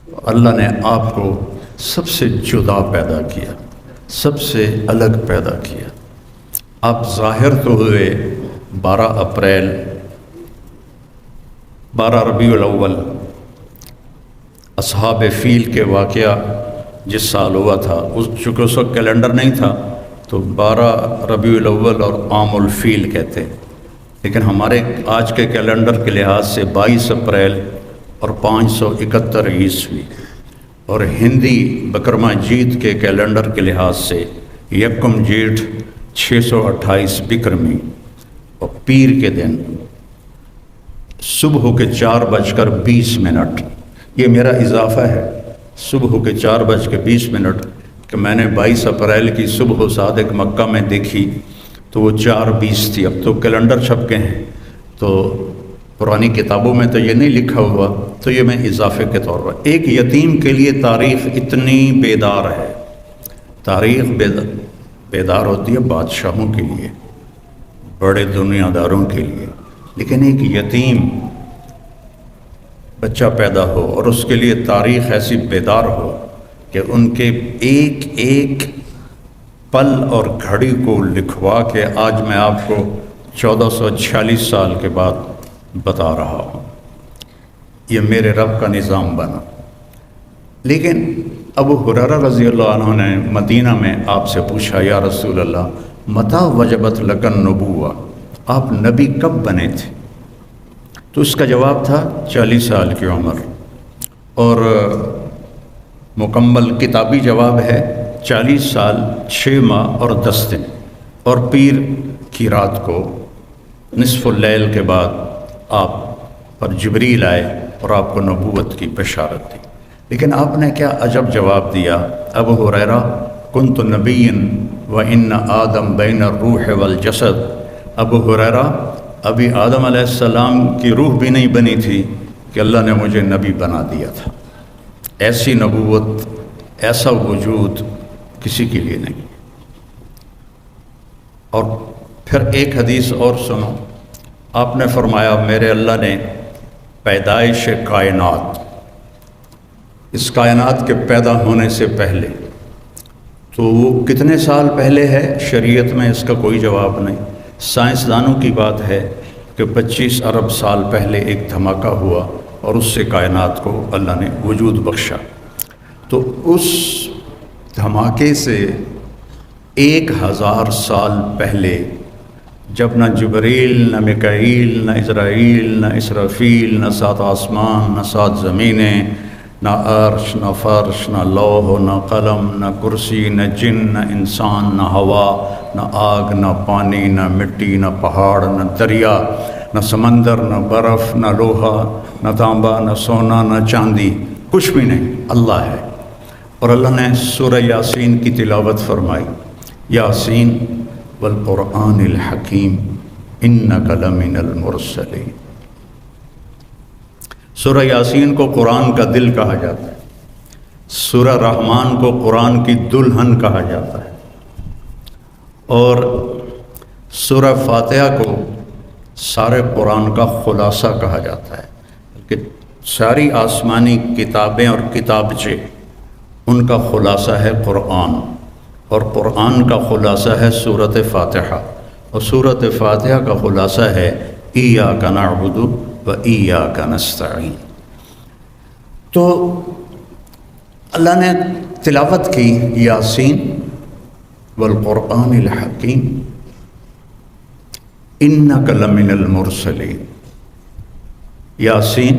اللہ نے آپ کو سب سے جدا پیدا کیا، سب سے الگ پیدا کیا۔ آپ ظاہر تو ہوئے 12 ربیع الاول، اصحاب فیل کے واقعہ جس سال ہوا تھا، چونکہ اس وقت کیلنڈر نہیں تھا تو 12 ربیع الاول اور عام الفیل کہتے، لیکن ہمارے آج کے کیلنڈر کے لحاظ سے 22 اپریل اور 571 عیسوی، اور ہندی بکرما جیت کے کیلنڈر کے لحاظ سے 1 جیٹھ 628 بکرمی، اور پیر کے دن صبح کے 4:20۔ یہ میرا اضافہ ہے، صبح کے 4:20 کہ میں نے 22 اپریل کی صبح صادق مکہ میں دیکھی تو وہ 4:20 تھی۔ اب تو کیلنڈر چھپ کے ہیں تو پرانی کتابوں میں تو یہ نہیں لکھا ہوا، تو یہ میں اضافے کے طور پر۔ ایک یتیم کے لیے تاریخ اتنی بیدار ہے، تاریخ بیدار ہوتی ہے بادشاہوں کے لیے، بڑے دنیا داروں کے لیے، لیکن ایک یتیم بچہ پیدا ہو اور اس کے لیے تاریخ ایسی بیدار ہو کہ ان کے ایک ایک پل اور گھڑی کو لکھوا کے آج میں آپ کو 1446 سال کے بعد بتا رہا ہوں، یہ میرے رب کا نظام بنا۔ لیکن ابو ہریرہ رضی اللہ عنہ نے مدینہ میں آپ سے پوچھا، یا رسول اللہ متی وجبت لک النبوہ، آپ نبی کب بنے تھے؟ تو اس کا جواب تھا 40 سال کی عمر، اور مکمل کتابی جواب ہے 40 سال 6 ماہ اور 10 دن، اور پیر کی رات کو نصف اللیل کے بعد آپ پر جبریل آئے اور آپ کو نبوت کی بشارت دی۔ لیکن آپ نے کیا عجب جواب دیا، ابو ہریرہ کنت نبی وان آدم بین الروح والجسد، ابو ہریرہ ابھی آدم علیہ السلام کی روح بھی نہیں بنی تھی کہ اللہ نے مجھے نبی بنا دیا تھا۔ ایسی نبوت، ایسا وجود کسی کے لیے نہیں۔ اور پھر ایک حدیث اور سنو، آپ نے فرمایا میرے اللہ نے پیدائش کائنات، اس کائنات کے پیدا ہونے سے پہلے، تو وہ کتنے سال پہلے ہے شریعت میں اس کا کوئی جواب نہیں۔ سائنسدانوں کی بات ہے کہ 25 ارب سال پہلے ایک دھماکہ ہوا اور اس سے کائنات کو اللہ نے وجود بخشا۔ تو اس دھماکے سے 1000 سال پہلے جب نہ جبریل، نہ میکائیل، نہ اسرائیل، نہ اسرافیل، نہ 7 آسمان، نہ 7 زمینیں، نہ عرش، نہ فرش، نہ لوح، نہ قلم، نہ کرسی، نہ جن، نہ انسان، نہ ہوا، نہ آگ، نہ پانی، نہ مٹی، نہ پہاڑ، نہ دریا، نہ سمندر، نہ برف، نہ لوہا، نہ تانبا، نہ سونا، نہ چاندی، کچھ بھی نہیں، اللہ ہے۔ اور اللہ نے سورہ یاسین کی تلاوت فرمائی، یاسین والقرآن الحکیم انک لمن المرسلین۔ سورہ یاسین کو قرآن کا دل کہا جاتا ہے، سورہ رحمان کو قرآن کی دلہن کہا جاتا ہے، اور سورہ فاتحہ کو سارے قرآن کا خلاصہ کہا جاتا ہے، کہ ساری آسمانی کتابیں اور کتابچے ان کا خلاصہ ہے قرآن، اور قرآن کا خلاصہ ہے سورۃ فاتحہ، اور سورۃ فاتحہ کا خلاصہ ہے ایاک نعبد و ایاک نستعین۔ تو اللہ نے تلاوت کی یاسین والقرآن الحکیم انک لمن المرسلین، یاسین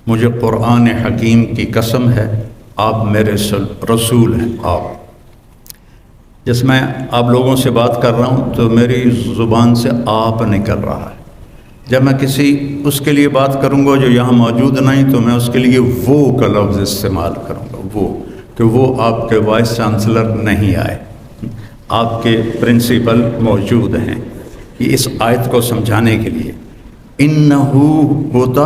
مجھے قرآن حکیم کی قسم ہے آپ میرے رسول ہیں۔ آپ جس میں آپ لوگوں سے بات کر رہا ہوں تو میری زبان سے آپ نکل رہا ہے، جب میں کسی اس کے لیے بات کروں گا جو یہاں موجود نہیں تو میں اس کے لیے وہ کا لفظ استعمال کروں گا، وہ کہ وہ آپ کے وائس چانسلر نہیں آئے، آپ کے پرنسپل موجود ہیں۔ یہ اس آیت کو سمجھانے کے لیے انہو ہوتا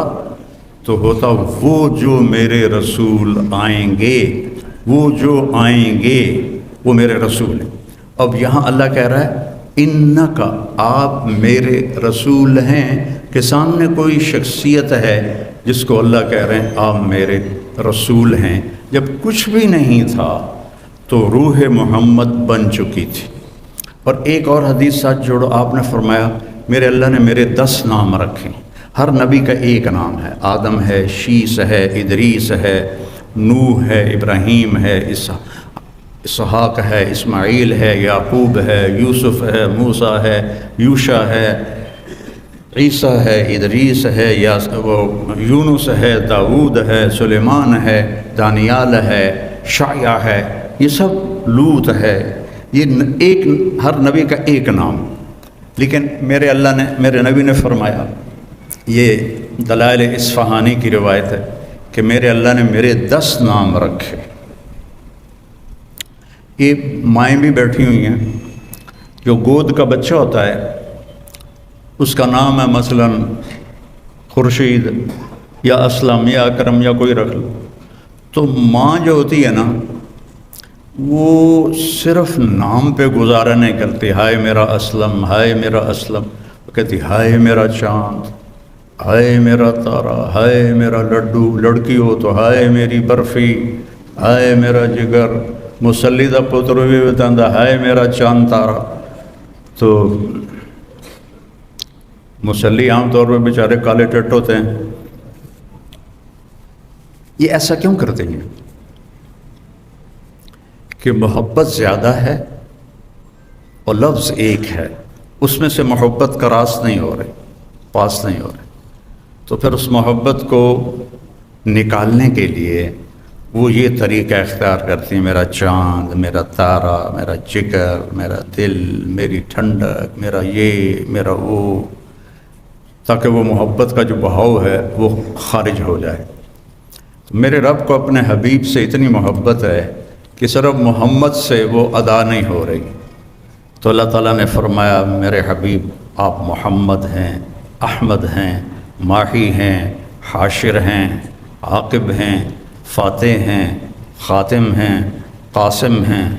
تو ہوتا وہ جو میرے رسول آئیں گے، وہ جو آئیں گے وہ میرے رسول ہیں۔ اب یہاں اللہ کہہ رہا ہے انکا، آپ میرے رسول ہیں، کہ سامنے کوئی شخصیت ہے جس کو اللہ کہہ رہے ہیں آپ میرے رسول ہیں. جب کچھ بھی نہیں تھا تو روح محمد بن چکی تھی. اور ایک اور حدیث ساتھ جوڑو، آپ نے فرمایا میرے اللہ نے میرے 10 نام رکھے. ہر نبی کا ایک نام ہے. آدم ہے، شیس ہے، ادریس ہے، نوح ہے، ابراہیم ہے، اسحاق ہے، اسماعیل ہے، یعقوب ہے، یوسف ہے، موسیٰ ہے، یوشع ہے، عیسیٰ ہے، ادریس ہے، یونس ہے، داؤد ہے، سلیمان ہے، دانیال ہے، شعیع ہے، یہ سب لوط ہے. یہ ایک ہر نبی کا ایک نام. لیکن میرے نبی نے فرمایا، یہ دلائل اصفہانی کی روایت ہے کہ میرے اللہ نے میرے 10 نام رکھے. یہ مائیں بھی بیٹھی ہوئی ہیں. جو گود کا بچہ ہوتا ہے اس کا نام ہے مثلا خورشید یا اسلم یا اکرم یا کوئی رکھ لو. تو ماں جو ہوتی ہے نا، وہ صرف نام پہ گزارا نہیں کرتی. ہائے میرا اسلم، ہائے میرا اسلم. وہ کہتی ہائے میرا چاند، ہائے میرا تارا، ہائے میرا لڈو. لڑکی ہو تو ہائے میری برفی، ہائے میرا جگر. مسلی دا پتر بھی بتاتا ہائے میرا چاند تارا. تو مسلی عام طور پہ بیچارے کالے ٹٹ ہوتے ہیں. یہ ایسا کیوں کرتے ہیں؟ کہ محبت زیادہ ہے اور لفظ ایک ہے، اس میں سے محبت کا راس نہیں ہو رہے، پاس نہیں ہو رہے. تو پھر اس محبت کو نکالنے کے لیے وہ یہ طریقہ اختیار کرتی ہیں، میرا چاند، میرا تارا، میرا جگر، میرا دل، میری ٹھنڈک، میرا یہ، میرا وہ، تاکہ وہ محبت کا جو بہاؤ ہے وہ خارج ہو جائے. تو میرے رب کو اپنے حبیب سے اتنی محبت ہے کہ صرف محمد سے وہ ادا نہیں ہو رہی. تو اللہ تعالیٰ نے فرمایا میرے حبیب آپ محمد ہیں، احمد ہیں، ماہی ہیں، حاشر ہیں، عاقب ہیں، فاتح ہیں، خاتم ہیں، قاسم ہیں،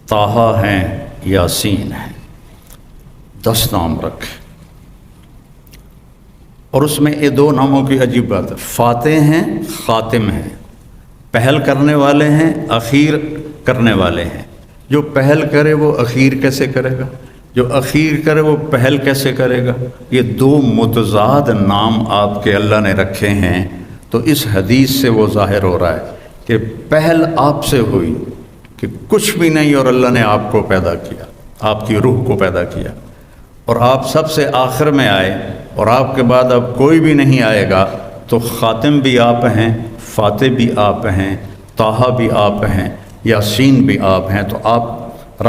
طٰہٰ ہیں، یاسین ہیں. 10 نام رکھے. اور اس میں یہ 2 ناموں کی عجیب بات ہے، فاتح ہیں، خاتم ہیں. پہل کرنے والے ہیں، اخیر کرنے والے ہیں. جو پہل کرے وہ اخیر کیسے کرے گا؟ جو اخیر کرے وہ پہل کیسے کرے گا؟ یہ 2 متضاد نام آپ کے اللہ نے رکھے ہیں. تو اس حدیث سے وہ ظاہر ہو رہا ہے کہ پہل آپ سے ہوئی کہ کچھ بھی نہیں، اور اللہ نے آپ کو پیدا کیا، آپ کی روح کو پیدا کیا، اور آپ سب سے آخر میں آئے، اور آپ کے بعد اب کوئی بھی نہیں آئے گا. تو خاتم بھی آپ ہیں، فاتح بھی آپ ہیں، طٰہٰ بھی آپ ہیں، یاسین بھی آپ ہیں. تو آپ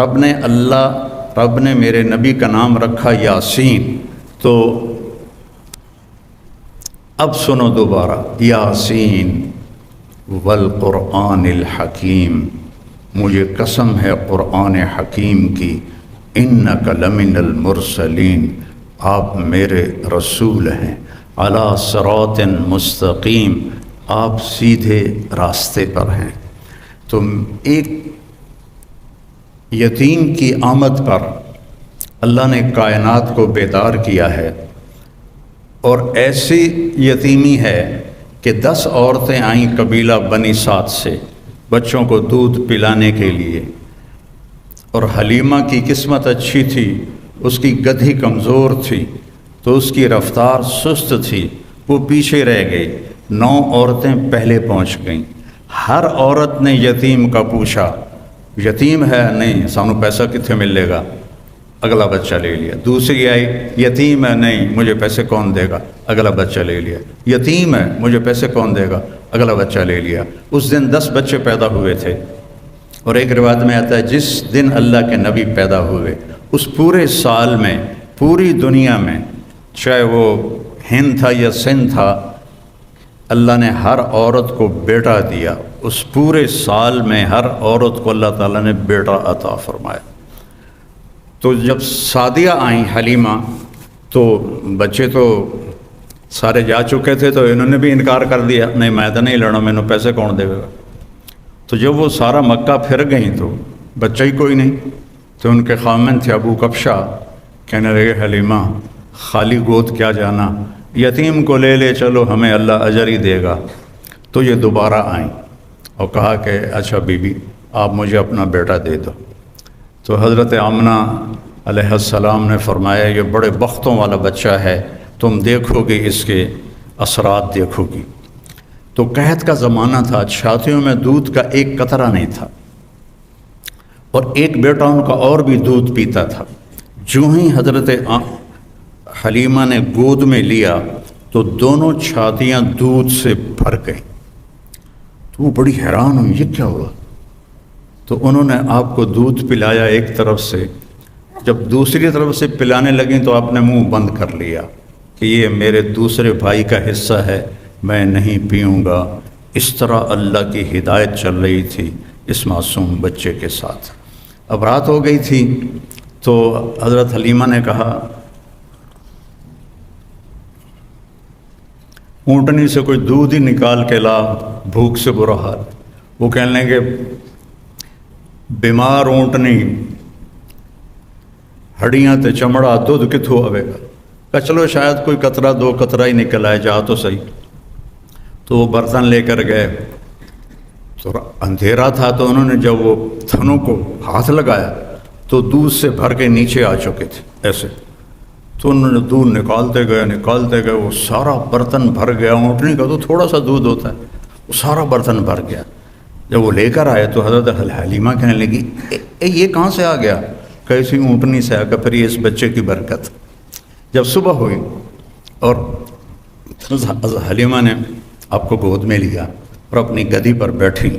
رب نے میرے نبی کا نام رکھا یاسین. تو اب سنو دوبارہ، یاسین والقرآن الحکیم، مجھے قسم ہے قرآن حکیم کی، انک لمن المرسلین، آپ میرے رسول ہیں، علی صراط مستقیم، آپ سیدھے راستے پر ہیں. تو ایک یتیم کی آمد پر اللہ نے کائنات کو بیدار کیا ہے. اور ایسی یتیمی ہے کہ 10 عورتیں آئیں قبیلہ بنی سعد سے بچوں کو دودھ پلانے کے لیے. اور حلیمہ کی قسمت اچھی تھی، اس کی گدھی کمزور تھی، تو اس کی رفتار سست تھی، وہ پیچھے رہ گئی. 9 عورتیں پہلے پہنچ گئیں. ہر عورت نے یتیم کا پوچھا، یتیم ہے؟ نہیں، سانو پیسہ کتنے ملے گا؟ اگلا بچہ لے لیا. دوسری آئی، یتیم ہے؟ نہیں، مجھے پیسے کون دے گا؟ اگلا بچہ لے لیا. یتیم ہے، مجھے پیسے کون دے گا؟ اگلا بچہ لے لیا. اس دن 10 بچے پیدا ہوئے تھے. اور ایک روایت میں آتا ہے جس دن اللہ کے نبی پیدا ہوئے اس پورے سال میں پوری دنیا میں، چاہے وہ ہند تھا یا سندھ تھا، اللہ نے ہر عورت کو بیٹا دیا. اس پورے سال میں ہر عورت کو اللہ تعالیٰ نے بیٹا عطا فرمایا. تو جب سعدیہ آئیں حلیمہ، تو بچے تو سارے جا چکے تھے، تو انہوں نے بھی انکار کر دیا، نہیں میں تو نہیں لڑا، مینوں پیسے کون دے گا. تو جب وہ سارا مکہ پھر گئیں تو بچہ ہی کوئی نہیں. تو ان کے خامن تھے ابو کبشہ، کہنے لگے حلیمہ خالی گود کیا جانا، یتیم کو لے لے چلو، ہمیں اللہ اجر ہی دے گا. تو یہ دوبارہ آئیں اور کہا کہ اچھا بی بی آپ مجھے اپنا بیٹا دے دو۔ تو حضرت آمنہ علیہ السلام نے فرمایا یہ بڑے بختوں والا بچہ ہے، تم دیکھو گے اس کے اثرات دیکھو گی۔ تو قحط کا زمانہ تھا، چھاتیوں میں دودھ کا ایک قطرہ نہیں تھا، اور ایک بیٹا ان کا اور بھی دودھ پیتا تھا۔ جو ہی حضرت حلیمہ نے گود میں لیا تو دونوں چھاتیاں دودھ سے بھر گئیں۔ تو وہ بڑی حیران ہوئی، یہ کیا ہوا؟ تو انہوں نے آپ کو دودھ پلایا ایک طرف سے، جب دوسری طرف سے پلانے لگیں تو آپ نے منہ بند کر لیا کہ یہ میرے دوسرے بھائی کا حصہ ہے، میں نہیں پیوں گا۔ اس طرح اللہ کی ہدایت چل رہی تھی اس معصوم بچے کے ساتھ۔ اب رات ہو گئی تھی تو حضرت حلیمہ نے کہا اونٹنی سے کوئی دودھ ہی نکال کے لا، بھوک سے برا حال۔ وہ کہنے لگے بیمار اونٹنی ہڈیاں تے چمڑا دودھ کتھوں آوے گا؟ کہا چلو شاید کوئی قطرہ دو قطرہ ہی نکل آئے، جا تو صحیح۔ تو وہ برتن لے کر گئے تو اندھیرا تھا، تو انہوں نے جب وہ تھنوں کو ہاتھ لگایا تو دودھ سے بھر کے نیچے آ چکے تھے ایسے۔ تو انہوں نے دودھ نکالتے گئے، وہ سارا برتن بھر گیا۔ اونٹنی کا تو تھوڑا سا دودھ ہوتا ہے، وہ سارا برتن بھر گیا۔ جب وہ لے کر آئے تو حضرت حلیمہ کہنے لگی یہ کہاں سے آ گیا؟ کیسی اونٹنی سے آ گیا؟ پھر یہ اس بچے کی برکت۔ جب صبح ہوئی اور حلیمہ نے آپ کو گود میں لیا اور اپنی گدی پر بیٹھی،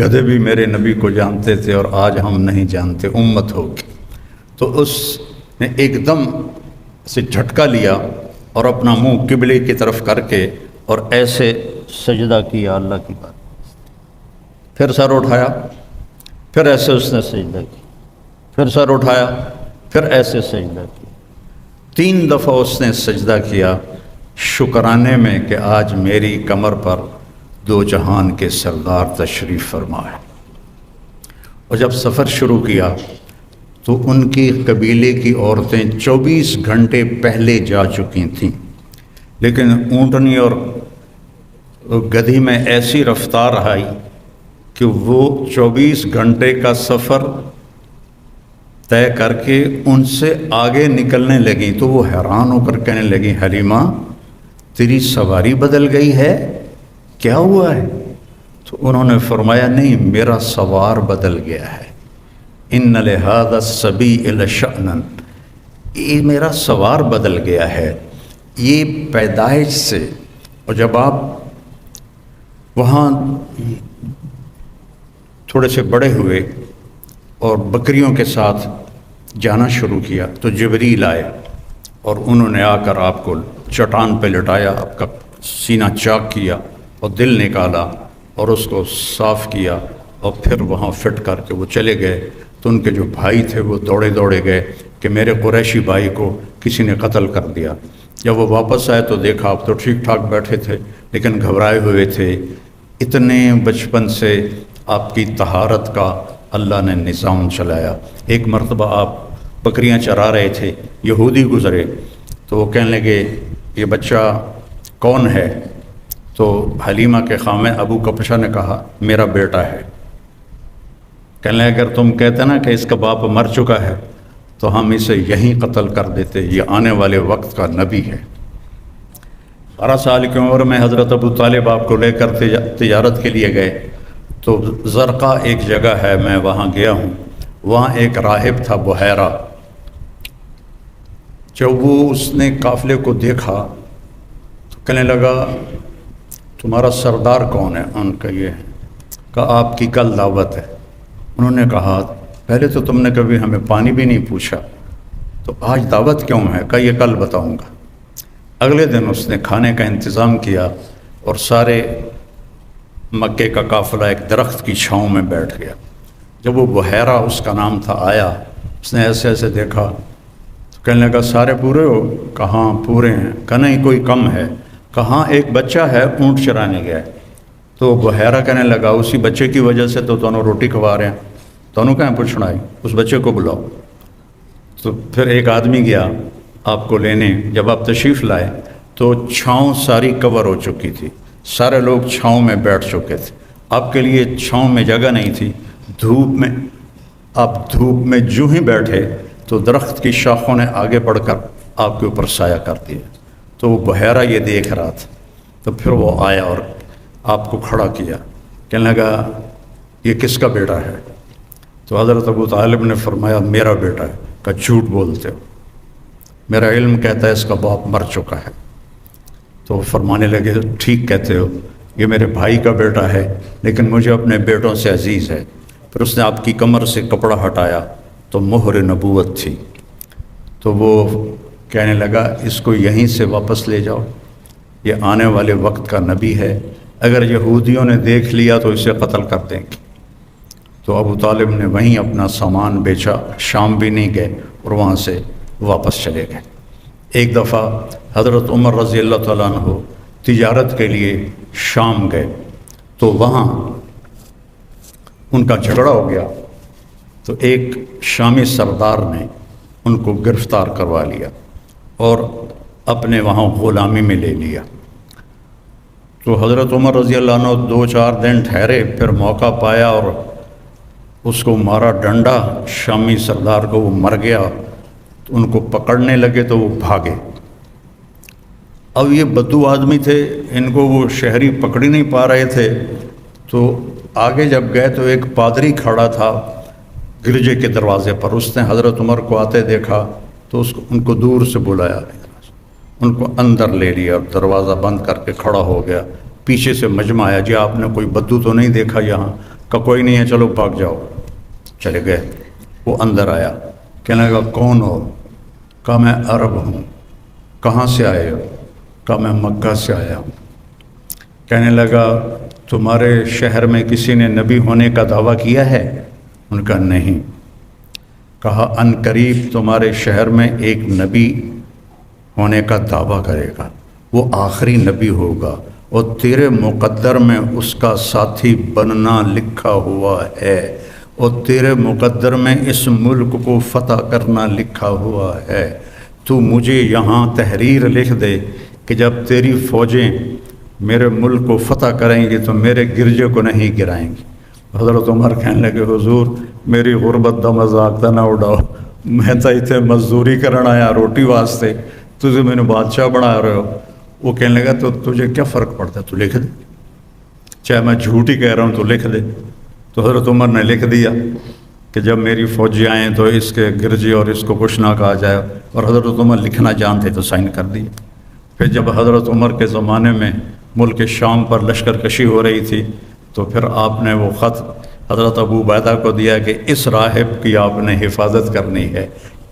گدھے بھی میرے نبی کو جانتے تھے اور آج ہم نہیں جانتے، امت ہوگی۔ تو اس نے ایک دم سے جھٹکا لیا اور اپنا منہ قبلے کی طرف کر کے اور ایسے سجدہ کیا اللہ کی بات، پھر سر اٹھایا، پھر ایسے اس نے سجدہ کیا، پھر سر اٹھایا، پھر ایسے سجدہ کیا۔ 3 دفعہ اس نے سجدہ کیا شکرانے میں کہ آج میری کمر پر 2 جہان کے سردار تشریف فرما ہے۔ اور جب سفر شروع کیا تو ان کی قبیلے کی عورتیں 24 گھنٹے پہلے جا چکی تھیں، لیکن اونٹنی اور گدھی میں ایسی رفتار آئی کہ وہ 24 گھنٹے کا سفر طے کر کے ان سے آگے نکلنے لگیں۔ تو وہ حیران ہو کر کہنے لگیں حلیمہ تیری سواری بدل گئی ہے، کیا ہوا ہے؟ تو انہوں نے فرمایا نہیں، میرا سوار بدل گیا ہے، ان لہذا الصبی لشأنا، یہ میرا سوار بدل گیا ہے، یہ پیدائش سے۔ اور جب آپ وہاں تھوڑے سے بڑے ہوئے اور بکریوں کے ساتھ جانا شروع کیا تو جبریل آئے اور انہوں نے آ کر آپ کو چٹان پہ لٹایا، آپ کا سینہ چاک کیا اور دل نکالا اور اس کو صاف کیا، اور پھر وہاں فٹ کر کے وہ چلے گئے۔ تو ان کے جو بھائی تھے وہ دوڑے گئے کہ میرے قریشی بھائی کو کسی نے قتل کر دیا۔ جب وہ واپس آئے تو دیکھا آپ تو ٹھیک ٹھاک بیٹھے تھے لیکن گھبرائے ہوئے تھے۔ اتنے بچپن سے آپ کی طہارت کا اللہ نے نظام چلایا۔ ایک مرتبہ آپ بکریاں چرا رہے تھے، یہودی گزرے تو وہ کہنے لگے یہ بچہ کون ہے؟ تو حلیمہ کے خامے ابو کبشہ نے کہا میرا بیٹا ہے۔ کہنے لگے اگر تم کہتے نا کہ اس کا باپ مر چکا ہے تو ہم اسے یہیں قتل کر دیتے، یہ آنے والے وقت کا نبی ہے۔ 12 سال کی عمر میں حضرت ابو طالب آپ کو لے کر تجارت کے لیے گئے تو زرقا ایک جگہ ہے، میں وہاں گیا ہوں، وہاں ایک راہب تھا بحیرہ۔ جب وہ اس نے قافلے کو دیکھا تو کہنے لگا تمہارا سردار کون ہے؟ ان کا یہ ہے۔ کہا آپ کی کل دعوت ہے۔ انہوں نے کہا پہلے تو تم نے کبھی ہمیں پانی بھی نہیں پوچھا، تو آج دعوت کیوں ہے؟ کہا یہ کل بتاؤں گا۔ اگلے دن اس نے کھانے کا انتظام کیا اور سارے مکے کا قافلہ ایک درخت کی چھاؤں میں بیٹھ گیا۔ جب وہ بحیرہ اس کا نام تھا آیا، اس نے ایسے ایسے دیکھا تو کہنے لگا سارے پورے ہو؟ کہاں پورے ہیں؟ کہا نہیں کوئی کم ہے۔ کہاں ایک بچہ ہے اونٹ چرانے گیا ہے۔ تو بحیرہ کہنے لگا اسی بچے کی وجہ سے تو دونوں روٹی کھوا رہے ہیں، دونوں کہیں پوچھنا ہے، اس بچے کو بلاؤ۔ تو پھر ایک آدمی گیا آپ کو لینے، جب آپ تشریف لائے تو چھاؤں ساری کور ہو چکی تھی، سارے لوگ چھاؤں میں بیٹھ چکے تھے، آپ کے لیے چھاؤں میں جگہ نہیں تھی، دھوپ میں آپ دھوپ میں جو ہی بیٹھے تو درخت کی شاخوں نے آگے بڑھ کر آپ کے اوپر سایہ کر دیا۔ تو وہ بحیرہ یہ دیکھ رہا تھا، تو پھر وہ آیا اور آپ کو کھڑا کیا، کہنے لگا یہ کس کا بیٹا ہے؟ تو حضرت ابو طالب نے فرمایا میرا بیٹا ہے۔ کہ جھوٹ بولتے ہو، میرا علم کہتا ہے اس کا باپ مر چکا ہے۔ تو وہ فرمانے لگے ٹھیک کہتے ہو، یہ میرے بھائی کا بیٹا ہے لیکن مجھے اپنے بیٹوں سے عزیز ہے۔ پھر اس نے آپ کی کمر سے کپڑا ہٹایا تو مہر نبوت تھی، تو وہ کہنے لگا اس کو یہیں سے واپس لے جاؤ، یہ آنے والے وقت کا نبی ہے، اگر یہودیوں نے دیکھ لیا تو اسے قتل کر دیں گے۔ تو ابو طالب نے وہیں اپنا سامان بیچا، شام بھی نہیں گئے اور وہاں سے واپس چلے گئے۔ ایک دفعہ حضرت عمر رضی اللہ تعالیٰ عنہ تجارت کے لیے شام گئے، تو وہاں ان کا جھگڑا ہو گیا، تو ایک شامی سردار نے ان کو گرفتار کروا لیا اور اپنے وہاں غلامی میں لے لیا۔ تو حضرت عمر رضی اللہ عنہ 2-4 دن ٹھہرے، پھر موقع پایا اور اس کو مارا ڈنڈا، شامی سردار کو، وہ مر گیا۔ تو ان کو پکڑنے لگے تو وہ بھاگے۔ اب یہ بدو آدمی تھے، ان کو وہ شہری پکڑ ہی نہیں پا رہے تھے، تو آگے جب گئے تو ایک پادری کھڑا تھا گرجے کے دروازے پر، اس نے حضرت عمر کو آتے دیکھا تو ان کو دور سے بلایا، ان کو اندر لے لیا اور دروازہ بند کر کے کھڑا ہو گیا۔ پیچھے سے مجمع آیا، جی آپ نے کوئی بدو تو نہیں دیکھا یہاں؟ کہ کوئی نہیں ہے، چلو بھاگ جاؤ۔ چلے گئے۔ وہ اندر آیا، کہنے لگا کون ہو؟ کہا میں عرب ہوں۔ کہاں سے آئے ہو؟ کہا میں مکہ سے آیا ہوں۔ کہنے لگا تمہارے شہر میں کسی نے نبی ہونے کا دعویٰ کیا ہے؟ ان کا نہیں۔ کہا ان قریب تمہارے شہر میں ایک نبی ہونے کا دعویٰ کرے گا، وہ آخری نبی ہوگا اور تیرے مقدر میں اس کا ساتھی بننا لکھا ہوا ہے، اور تیرے مقدر میں اس ملک کو فتح کرنا لکھا ہوا ہے۔ تو مجھے یہاں تحریر لکھ دے کہ جب تیری فوجیں میرے ملک کو فتح کریں گی تو میرے گرجے کو نہیں گرائیں گی۔ حضرت عمر کہنے لگے حضور میری غربت دا مذاق نہ اڑاؤ، میں تو اتنے مزدوری کرنا آیا روٹی واسطے، تجھے میں نے بادشاہ بنا رہے ہو۔ وہ کہنے لگا تو تجھے کیا فرق پڑتا ہے، تو لکھ دے، چاہے میں جھوٹ ہی کہہ رہا ہوں تو لکھ دے۔ تو حضرت عمر نے لکھ دیا کہ جب میری فوجی آئیں تو اس کے گرجے اور اس کو کچھ نہ کہا جائے، اور حضرت عمر لکھنا جانتے تو سائن کر دیے۔ پھر جب حضرت عمر کے زمانے میں ملک شام پر لشکر کشی ہو رہی تھی تو پھر آپ نے وہ خط حضرت ابو عبیدہ کو دیا کہ اس راہب کی آپ نے حفاظت کرنی ہے۔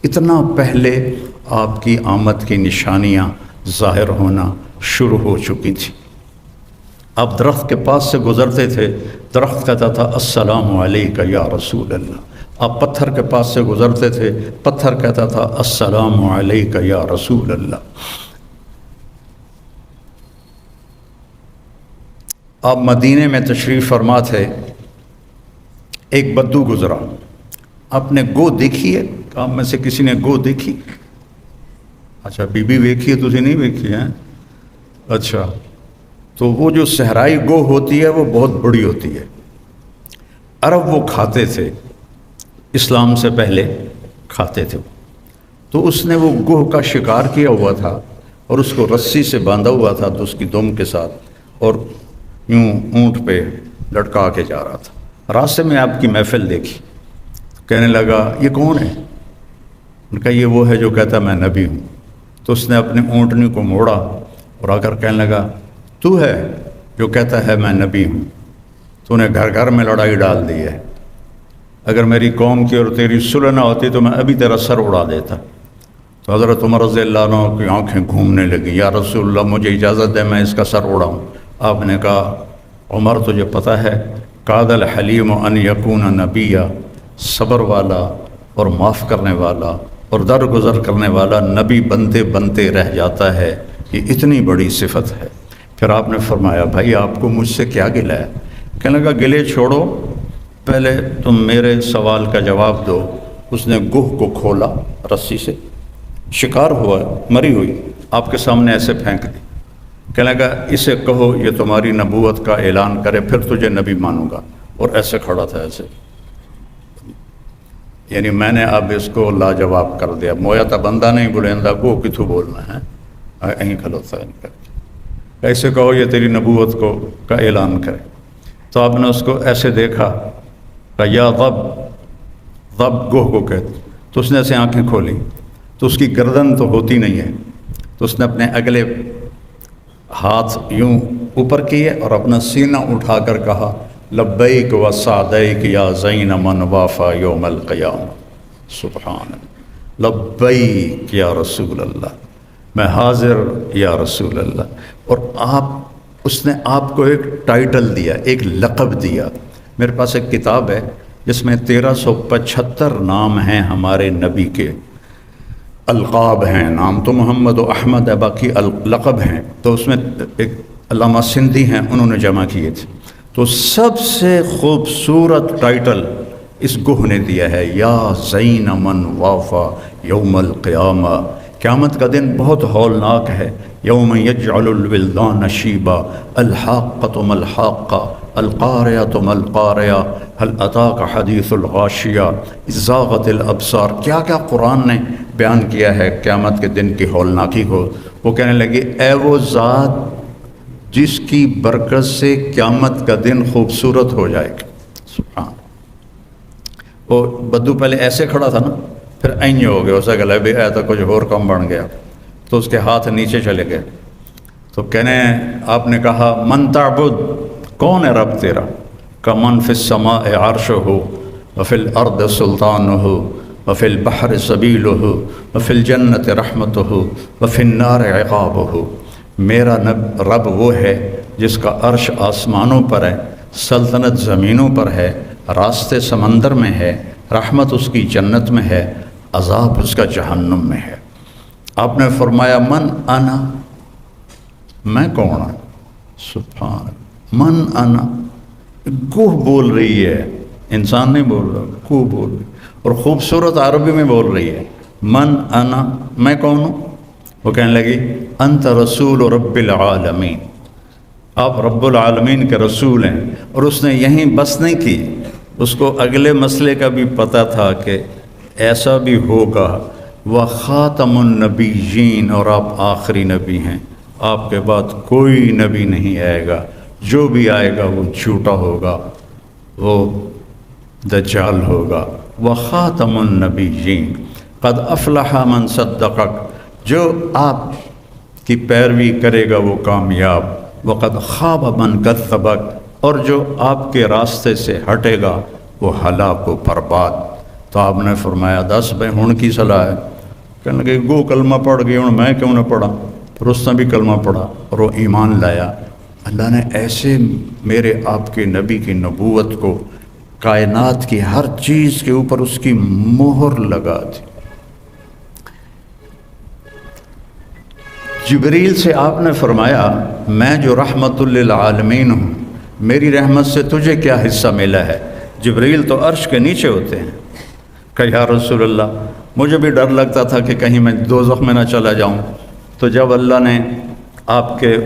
اتنا پہلے آپ کی آمد کی نشانیاں ظاہر ہونا شروع ہو چکی تھی۔ آپ درخت کے پاس سے گزرتے تھے، درخت کہتا تھا السلام علیکہ یا رسول اللہ۔ آپ پتھر کے پاس سے گزرتے تھے، پتھر کہتا تھا السلام علیکہ یا رسول اللہ۔ آپ مدینے میں تشریف فرما تھے، ایک بدو گزرا، آپ نے گو دیکھی ہے؟ آپ میں سے کسی نے گو دیکھی؟ اچھا بی بی ویکھی ہے، تسی نہیں ویکھی ہیں؟ اچھا، تو وہ جو صحرائی گو ہوتی ہے وہ بہت بڑی ہوتی ہے، عرب وہ کھاتے تھے، اسلام سے پہلے کھاتے تھے۔ تو اس نے وہ گوہ کا شکار کیا ہوا تھا اور اس کو رسی سے باندھا ہوا تھا تو اس کی دم کے ساتھ، اور یوں اونٹ پہ لٹکا کے جا رہا تھا۔ راستے میں آپ کی محفل دیکھی، کہنے لگا یہ کون ہے؟ ان کا یہ وہ ہے جو کہتا میں نبی ہوں۔ تو اس نے اپنے اونٹنی کو موڑا اور آ کر کہنے لگا تو ہے جو کہتا ہے میں نبی ہوں، تو نے گھر گھر میں لڑائی ڈال دی ہے، اگر میری قوم کی اور تیری صلح نہ ہوتی تو میں ابھی تیرا سر اڑا دیتا۔ تو حضرت عمر رضی اللہ عنہ کی آنکھیں گھومنے لگیں، یا رسول اللہ مجھے اجازت دے میں اس کا سر اڑاؤں۔ آپ نے کہا عمر تجھے پتہ ہے قاد الحلیم ان یکون نبیہ، صبر والا اور معاف کرنے والا اور درگزر کرنے والا نبی بنتے بنتے رہ جاتا ہے، یہ اتنی بڑی صفت ہے۔ پھر آپ نے فرمایا بھائی آپ کو مجھ سے کیا گلہ ہے؟ کہنے لگا گلے چھوڑو، پہلے تم میرے سوال کا جواب دو۔ اس نے گوہ کو کھولا رسی سے، شکار ہوا، مری ہوئی آپ کے سامنے ایسے پھینک دی۔ کہنے لگا اسے کہو یہ تمہاری نبوت کا اعلان کرے پھر تجھے نبی مانوں گا، اور ایسے کھڑا تھا ایسے، یعنی میں نے اب اس کو لاجواب کر دیا، مویا تا بندہ نہیں بلندہ کو کتھو بولنا ہے، یہیں کھلوتا ہے، ایسے کہو یہ تیری نبوت کو کا اعلان کرے۔ تو آپ نے اس کو ایسے دیکھا کہ یا ضب گوہ کو کہتے، تو اس نے ایسے آنکھیں کھولی تو اس کی گردن تو ہوتی نہیں ہے، تو اس نے اپنے اگلے ہاتھ یوں اوپر کیے اور اپنا سینہ اٹھا کر کہا لبیک و سعدیک یا زین من وافا یوم القیامہ، سبحان اللہ، لبیک یا رسول اللہ، میں حاضر یا رسول اللہ۔ اور اس نے آپ کو ایک ٹائٹل دیا، ایک لقب دیا۔ میرے پاس ایک کتاب ہے جس میں 1375 نام ہیں ہمارے نبی کے، القاب ہیں، نام تو محمد و احمد ہے، باقی لقب ہیں، تو اس میں ایک علامہ سندھی ہیں انہوں نے جمع کیے تھے، تو سب سے خوبصورت ٹائٹل اس گوہ نے دیا ہے، یا زین من وافا یوم القیامہ، قیامت کا دن بہت ہولناک ہے، یوم یجعل الولدان شیبا، الحاقۃ ما الحاقہ، القاریۃ ما القاریہ، هل اتاک حدیث الغاشیہ، اذ زاغت الابصار، کیا کیا قرآن نے بیان کیا ہے قیامت کے دن کی ہولناکی کو۔ وہ کہنے لگے اے وہ ذات جس کی برکت سے قیامت کا دن خوبصورت ہو جائے گا، سبحان۔ وہ بدو پہلے ایسے کھڑا تھا نا، پھر این ہو گیا، اسے گلے بھی آیا تو کچھ اور کم بن گیا، تو اس کے ہاتھ نیچے چلے گئے۔ تو کہنے آپ نے کہا من تعبد، کون ہے رب تیرا؟ کہ من فی السماء عرشہ وفی الارض سلطانہ وفی البحر سبیلہ وفی الجنت رحمتہ وفی النار عقابہ، میرا رب وہ ہے جس کا عرش آسمانوں پر ہے، سلطنت زمینوں پر ہے، راستے سمندر میں ہے، رحمت اس کی جنت میں ہے، عذاب اس کا جہنم میں ہے۔ آپ نے فرمایا من انا، میں کون ہوں؟ سبحان، من انا، گوہ بول رہی ہے، انسان نہیں بول رہا، گوہ بول رہی، اور خوبصورت عربی میں بول رہی ہے، من انا، میں کون ہوں؟ وہ کہنے لگی انت رسول رب العالمین، آپ رب العالمین کے رسول ہیں۔ اور اس نے یہیں بس نہیں کی، اس کو اگلے مسئلے کا بھی پتہ تھا کہ ایسا بھی ہوگا، وخاتم النبیین، اور آپ آخری نبی ہیں، آپ کے بعد کوئی نبی نہیں آئے گا، جو بھی آئے گا وہ جھوٹا ہوگا، وہ دجال ہوگا۔ وخاتم النبیین، قد افلح من صدقک، جو آپ کی پیروی کرے گا وہ کامیاب، وقد خاب من کذبک، اور جو آپ کے راستے سے ہٹے گا وہ ہلاک و برباد۔ تو آپ نے فرمایا دس بھائی ہن کی صلاح ہے؟ کہنے لگے گو کلمہ پڑھ گئی، ہوں میں کیوں نہ پڑھا؟ پھر اس نے بھی کلمہ پڑھا اور وہ ایمان لایا۔ اللہ نے ایسے میرے آپ کے نبی کی نبوت کو کائنات کی ہر چیز کے اوپر اس کی مہر لگا دی۔ جبریل سے آپ نے فرمایا میں جو رحمت للعالمین ہوں، میری رحمت سے تجھے کیا حصہ ملا ہے؟ جبریل تو عرش کے نیچے ہوتے ہیں۔ کہ یا رسول اللہ مجھے بھی ڈر لگتا تھا کہ کہیں میں دوزخ میں نہ چلا جاؤں۔ تو جب اللہ نے آپ کے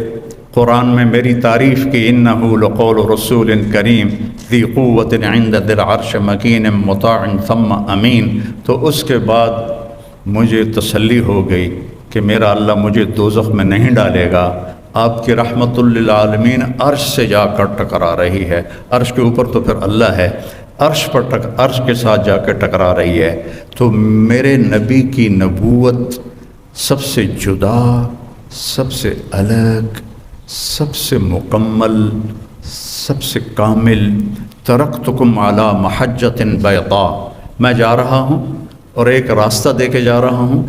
قرآن میں میری تعریف کی، انہ لقول رسول کریم ذی قوت عند ذی العرش مکین مطاع ثم امین، تو اس کے بعد مجھے تسلی ہو گئی کہ میرا اللہ مجھے دوزخ میں نہیں ڈالے گا۔ آپ کی رحمت للعالمین عرش سے جا کر ٹکرا رہی ہے، عرش کے اوپر تو پھر اللہ ہے، عرش کے ساتھ جا کے ٹکرا رہی ہے۔ تو میرے نبی کی نبوت سب سے جدا، سب سے الگ، سب سے مکمل، سب سے کامل۔ ترکتکم علی محجۃ بیضاء، میں جا رہا ہوں اور ایک راستہ دے کے جا رہا ہوں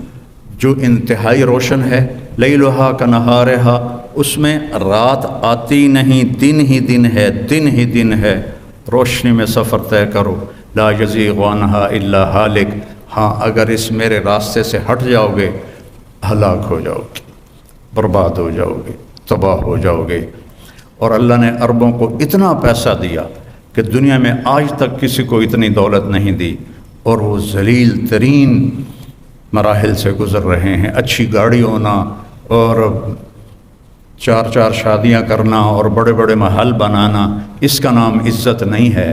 جو انتہائی روشن ہے، لیلھا کنہارھا، اس میں رات آتی نہیں، دن ہی دن ہے، دن ہی دن ہے، روشنی میں سفر طے کرو، لا یزیغ عنہا الا ہالک، ہاں اگر اس میرے راستے سے ہٹ جاؤ گے ہلاک ہو جاؤ گے، برباد ہو جاؤ گے، تباہ ہو جاؤ گے۔ اور اللہ نے عربوں کو اتنا پیسہ دیا کہ دنیا میں آج تک کسی کو اتنی دولت نہیں دی، اور وہ ذلیل ترین مراحل سے گزر رہے ہیں، اچھی گاڑی ہونا اور چار چار شادیاں کرنا اور بڑے بڑے محل بنانا، اس کا نام عزت نہیں ہے،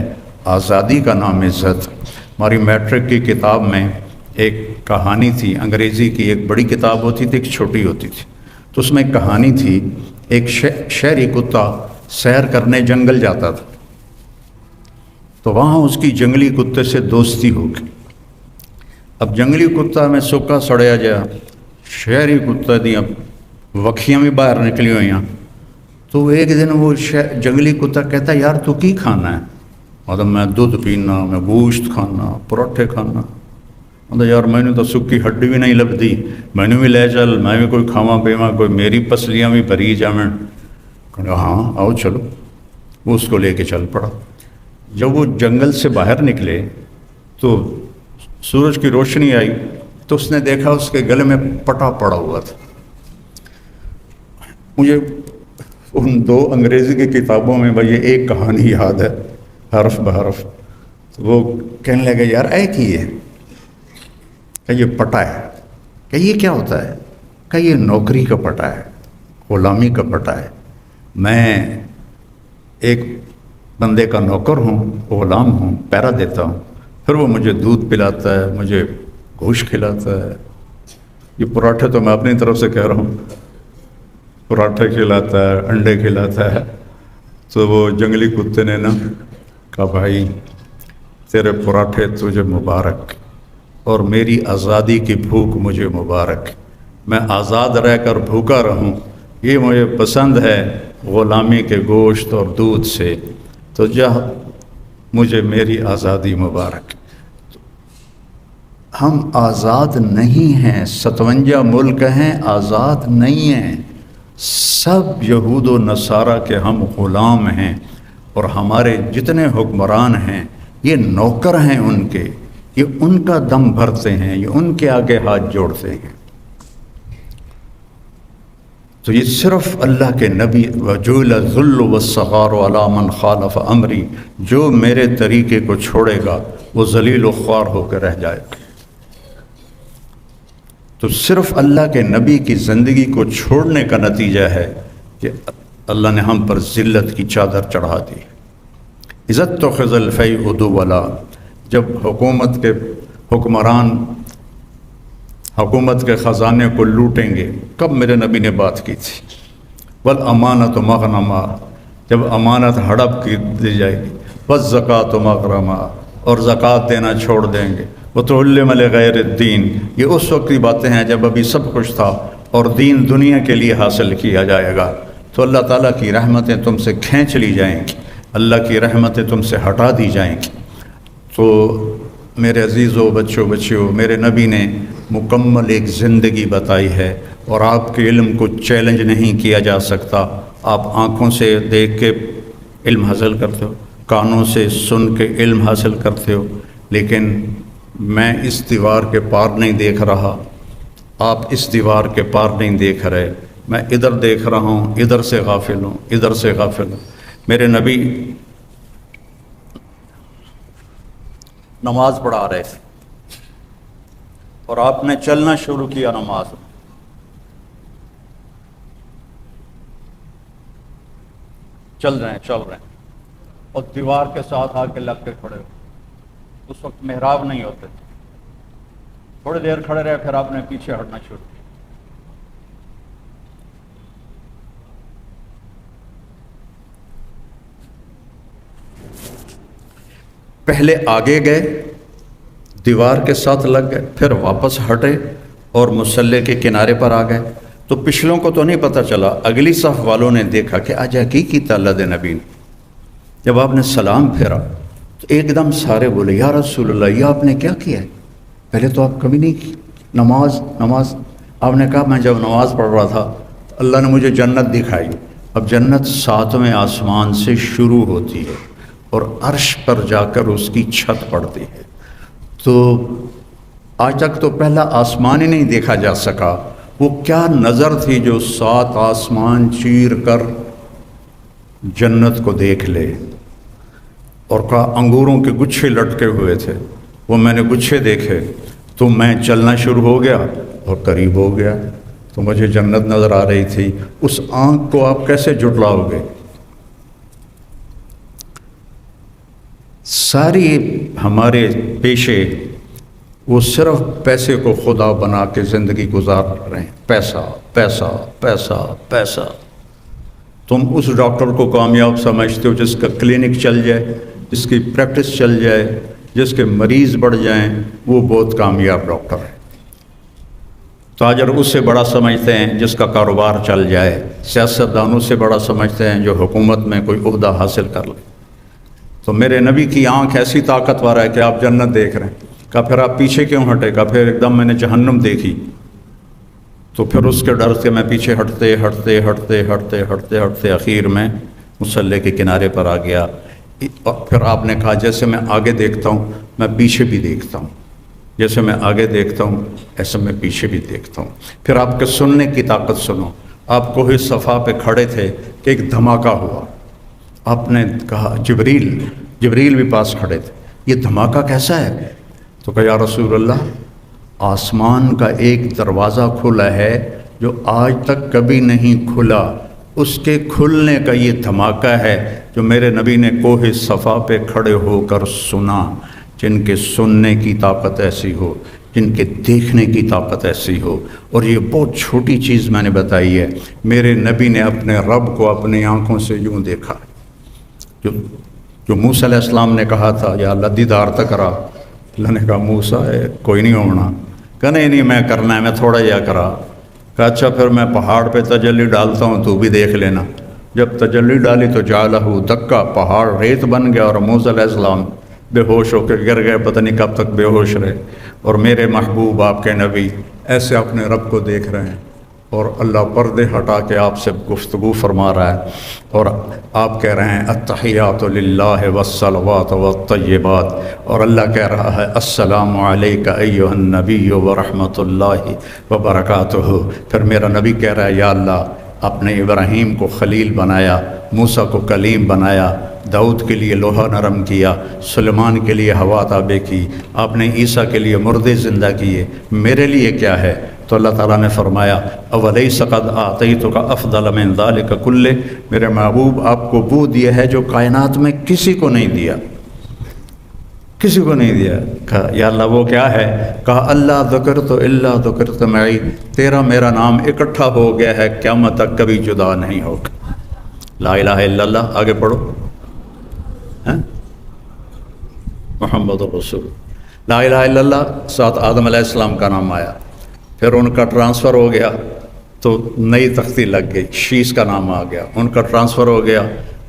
آزادی کا نام عزت۔ ہماری میٹرک کی کتاب میں ایک کہانی تھی، انگریزی کی ایک بڑی کتاب ہوتی تھی، ایک چھوٹی ہوتی تھی، تو اس میں ایک کہانی تھی، ایک شہری کتا سیر کرنے جنگل جاتا تھا، تو وہاں اس کی جنگلی کتے سے دوستی ہو گئی۔ اب جنگلی کتا میں سکا سڑیا جا، شہری کتا دیاں وکھیاں بھی باہر نکلی ہوئی ہیں، تو ایک دن وہ جنگلی کتا کہتا یار تو کی کھانا ہے؟ مطلب میں دودھ پینا، میں گوشت کھانا، پراٹھے کھانا۔ مطلب یار میں نے تو سکی ہڈی بھی نہیں لبھی، میں نے بھی لے چل، میں بھی کوئی کھاواں پیواں، کوئی میری پسلیاں بھی بھری جاویں۔ کہا ہاں آؤ چلو، وہ اس کو لے کے چل پڑا۔ جب وہ جنگل سے باہر نکلے تو سورج کی روشنی آئی تو اس نے دیکھا اس کے گلے میں پٹا پڑا ہوا تھا۔ مجھے ان دو انگریزی کی کتابوں میں بھائی ایک کہانی یاد ہے حرف بحرف، تو وہ کہنے لگے یار اے کی ہے؟ کہ یہ پٹا ہے۔ کہ یہ کیا ہوتا ہے؟ کہ یہ نوکری کا پٹا ہے، غلامی کا پٹا ہے، میں ایک بندے کا نوکر ہوں، غلام ہوں، پیرا دیتا ہوں، پھر وہ مجھے دودھ پلاتا ہے، مجھے گوشت کھلاتا ہے۔ یہ پراٹھے تو میں اپنی طرف سے کہہ رہا ہوں، پراٹھے کھلاتا ہے، انڈے کھلاتا ہے۔ تو وہ جنگلی کتے نے نا کہا بھائی تیرے پراٹھے تجھے مبارک، اور میری آزادی کی بھوک مجھے مبارک، میں آزاد رہ کر بھوکا رہوں، یہ مجھے پسند ہے غلامی کے گوشت اور دودھ سے، تو جا مجھے میری آزادی مبارک۔ ہم آزاد نہیں ہیں، 57 ملک ہیں، آزاد نہیں ہیں، سب یہود و نصارہ کے ہم غلام ہیں، اور ہمارے جتنے حکمران ہیں یہ نوکر ہیں ان کے، یہ ان کا دم بھرتے ہیں، یہ ان کے آگے ہاتھ جوڑتے ہیں۔ تو یہ صرف اللہ کے نبی وَجُعِلَ الذُّلُّ وَالصَّغَارُ عَلَىٰ مَنْ خَالَفَ أَمْرِي، جو میرے طریقے کو چھوڑے گا وہ ذلیل و خوار ہو کے رہ جائے گا۔ تو صرف اللہ کے نبی کی زندگی کو چھوڑنے کا نتیجہ ہے کہ اللہ نے ہم پر ذلت کی چادر چڑھا دی۔ اِذَا اتُّخِذَ الْفَيْءُ دُوَلًا، جب حکومت کے حکمران حکومت کے خزانے کو لوٹیں گے، کب میرے نبی نے بات کی تھی؟ وَالْأَمَانَةُ مَغْنَمًا، جب امانت ہڑپ کی دی جائے گی، وَالزَّكَاةُ مَغْرَمًا، اور زکوٰۃ دینا چھوڑ دیں گے، وَتُعَلِّمَ لِغَيْرِ الدِّينِ، یہ اس وقت کی باتیں ہیں جب ابھی سب کچھ تھا اور دین دنیا کے لیے حاصل کیا جائے گا، تو اللہ تعالیٰ کی رحمتیں تم سے کھینچ لی جائیں گی، اللہ کی رحمتیں تم سے ہٹا دی جائیں گی۔ تو میرے عزیزوں، بچوں بچیوں، میرے نبی نے مکمل ایک زندگی بتائی ہے، اور آپ کے علم کو چیلنج نہیں کیا جا سکتا۔ آپ آنکھوں سے دیکھ کے علم حاصل کرتے ہو، کانوں سے سن کے علم حاصل کرتے ہو، لیکن میں اس دیوار کے پار نہیں دیکھ رہا، آپ اس دیوار کے پار نہیں دیکھ رہے، میں ادھر دیکھ رہا ہوں، ادھر سے غافل ہوں، ادھر سے غافل ہوں۔ میرے نبی نماز پڑھا رہے تھے اور آپ نے چلنا شروع کیا نماز میں، چل رہے ہیں اور دیوار کے ساتھ آ کے لگ کے کھڑے ہو۔ اس وقت محراب نہیں ہوتے تھے، تھوڑی دیر کھڑے رہے، پھر آپ نے پیچھے ہٹنا شروع کیا۔ پہلے آگے گئے، دیوار کے ساتھ لگ گئے، پھر واپس ہٹے اور مصلی کے کنارے پر آ گئے۔ تو پچھلوں کو تو نہیں پتہ چلا، اگلی صف والوں نے دیکھا کہ آج کی کیتا اللہ دے نبی نے۔ جب آپ نے سلام پھیرا تو ایک دم سارے بولے یا رسول اللہ، یہ آپ نے کیا کیا ہے؟ پہلے تو آپ کبھی نہیں کی نماز۔ آپ نے کہا میں جب نماز پڑھ رہا تھا تو اللہ نے مجھے جنت دکھائی۔ اب جنت 7ویں آسمان سے شروع ہوتی ہے اور عرش پر جا کر اس کی چھت پڑتی ہے۔ تو آج تک تو پہلا آسمان ہی نہیں دیکھا جا سکا، وہ کیا نظر تھی جو 7 آسمان چیر کر جنت کو دیکھ لے۔ اور کہا انگوروں کے گچھے لٹکے ہوئے تھے، وہ میں نے گچھے دیکھے تو میں چلنا شروع ہو گیا اور قریب ہو گیا۔ تو مجھے جنت نظر آ رہی تھی، اس آنکھ کو آپ کیسے جھٹلاؤ گے؟ ساری ہمارے پیشے وہ صرف پیسے کو خدا بنا کے زندگی گزار رہے ہیں، پیسہ پیسہ پیسہ پیسہ۔ تم اس ڈاکٹر کو کامیاب سمجھتے ہو جس کا کلینک چل جائے، جس کی پریکٹس چل جائے، جس کے مریض بڑھ جائیں، وہ بہت کامیاب ڈاکٹر ہے۔ تاجر اس سے بڑا سمجھتے ہیں جس کا کاروبار چل جائے، سیاستدانوں سے بڑا سمجھتے ہیں جو حکومت میں کوئی عہدہ حاصل کر لے۔ تو میرے نبی کی آنکھ ایسی طاقتور ہے کہ آپ جنت دیکھ رہے ہیں، کہا پھر آپ پیچھے کیوں ہٹے؟ کہا پھر ایک دم میں نے جہنم دیکھی، تو پھر اس کے ڈر سے میں پیچھے ہٹتے ہٹتے ہٹتے ہٹتے ہٹتے ہٹتے اخیر میں مصلی کے کنارے پر آ گیا۔ اور پھر آپ نے کہا جیسے میں آگے دیکھتا ہوں میں پیچھے بھی دیکھتا ہوں، جیسے میں آگے دیکھتا ہوں ایسے میں پیچھے بھی دیکھتا ہوں۔ پھر آپ کے سننے کی طاقت سنو، آپ کوہ صفا پہ کھڑے تھے کہ ایک دھماکہ ہوا، آپ نے کہا جبریل بھی پاس کھڑے تھے، یہ دھماکہ کیسا ہے؟ تو کہا یا رسول اللہ، آسمان کا ایک دروازہ کھلا ہے جو آج تک کبھی نہیں کھلا، اس کے کھلنے کا یہ دھماکہ ہے جو میرے نبی نے کوہ صفا پہ کھڑے ہو کر سنا۔ جن کے سننے کی طاقت ایسی ہو، جن کے دیکھنے کی طاقت ایسی ہو، اور یہ بہت چھوٹی چیز میں نے بتائی ہے، میرے نبی نے اپنے رب کو اپنی آنکھوں سے یوں دیکھا، جو موسیٰ علیہ السلام نے کہا تھا یا اللہ دیدار تک کرا، اللہ نے کہا موسیٰ کوئی نہیں ہونا، کہا نہیں میں کرنا ہے، میں تھوڑا یا کرا، کہا اچھا پھر میں پہاڑ پہ تجلی ڈالتا ہوں تو بھی دیکھ لینا۔ جب تجلی ڈالی تو جعلہ دکا، پہاڑ ریت بن گیا، اور موسیٰ علیہ السلام بے ہوش ہو کے گر گئے، پتہ نہیں کب تک بے ہوش رہے۔ اور میرے محبوب آپ کے نبی ایسے اپنے رب کو دیکھ رہے ہیں، اور اللہ پردے ہٹا کے آپ سے گفتگو فرما رہا ہے، اور آپ کہہ رہے ہیں التحیات للہ والصلوات والطیبات، اور اللہ کہہ رہا ہے السلام علیک ایھا النبی ورحمۃ اللہ وبرکاتہ۔ پھر میرا نبی کہہ رہا ہے یا اللہ، آپ نے ابراہیم کو خلیل بنایا، موسیٰ کو کلیم بنایا، داؤد کے لیے لوہا نرم کیا، سلیمان کے لیے ہوا تابع کی، آپ نے عیسیٰ کے لیے مردے زندہ کیے، میرے لیے کیا ہے؟ تو اللہ تعالیٰ نے فرمایا اولیس قد اعطیتک افضل من ذلک کلہ، میرے محبوب آپ کو وہ دیا ہے جو کائنات میں کسی کو نہیں دیا، کسی کو نہیں دیا۔ کہا یا اللہ وہ کیا ہے؟ کہا اللہ ذکرت الا ذکرت معی، تیرا میرا نام اکٹھا ہو گیا ہے، قیامت تک کبھی جدا نہیں ہوگا۔ لا الہ الا اللہ، آگے پڑھو، محمد رسول، لا الہ الا اللہ، ساتھ آدم علیہ السلام کا نام آیا، پھر ان کا ٹرانسفر ہو گیا تو نئی تختی لگ گئی، شیش کا نام آ گیا، ان کا ٹرانسفر ہو گیا،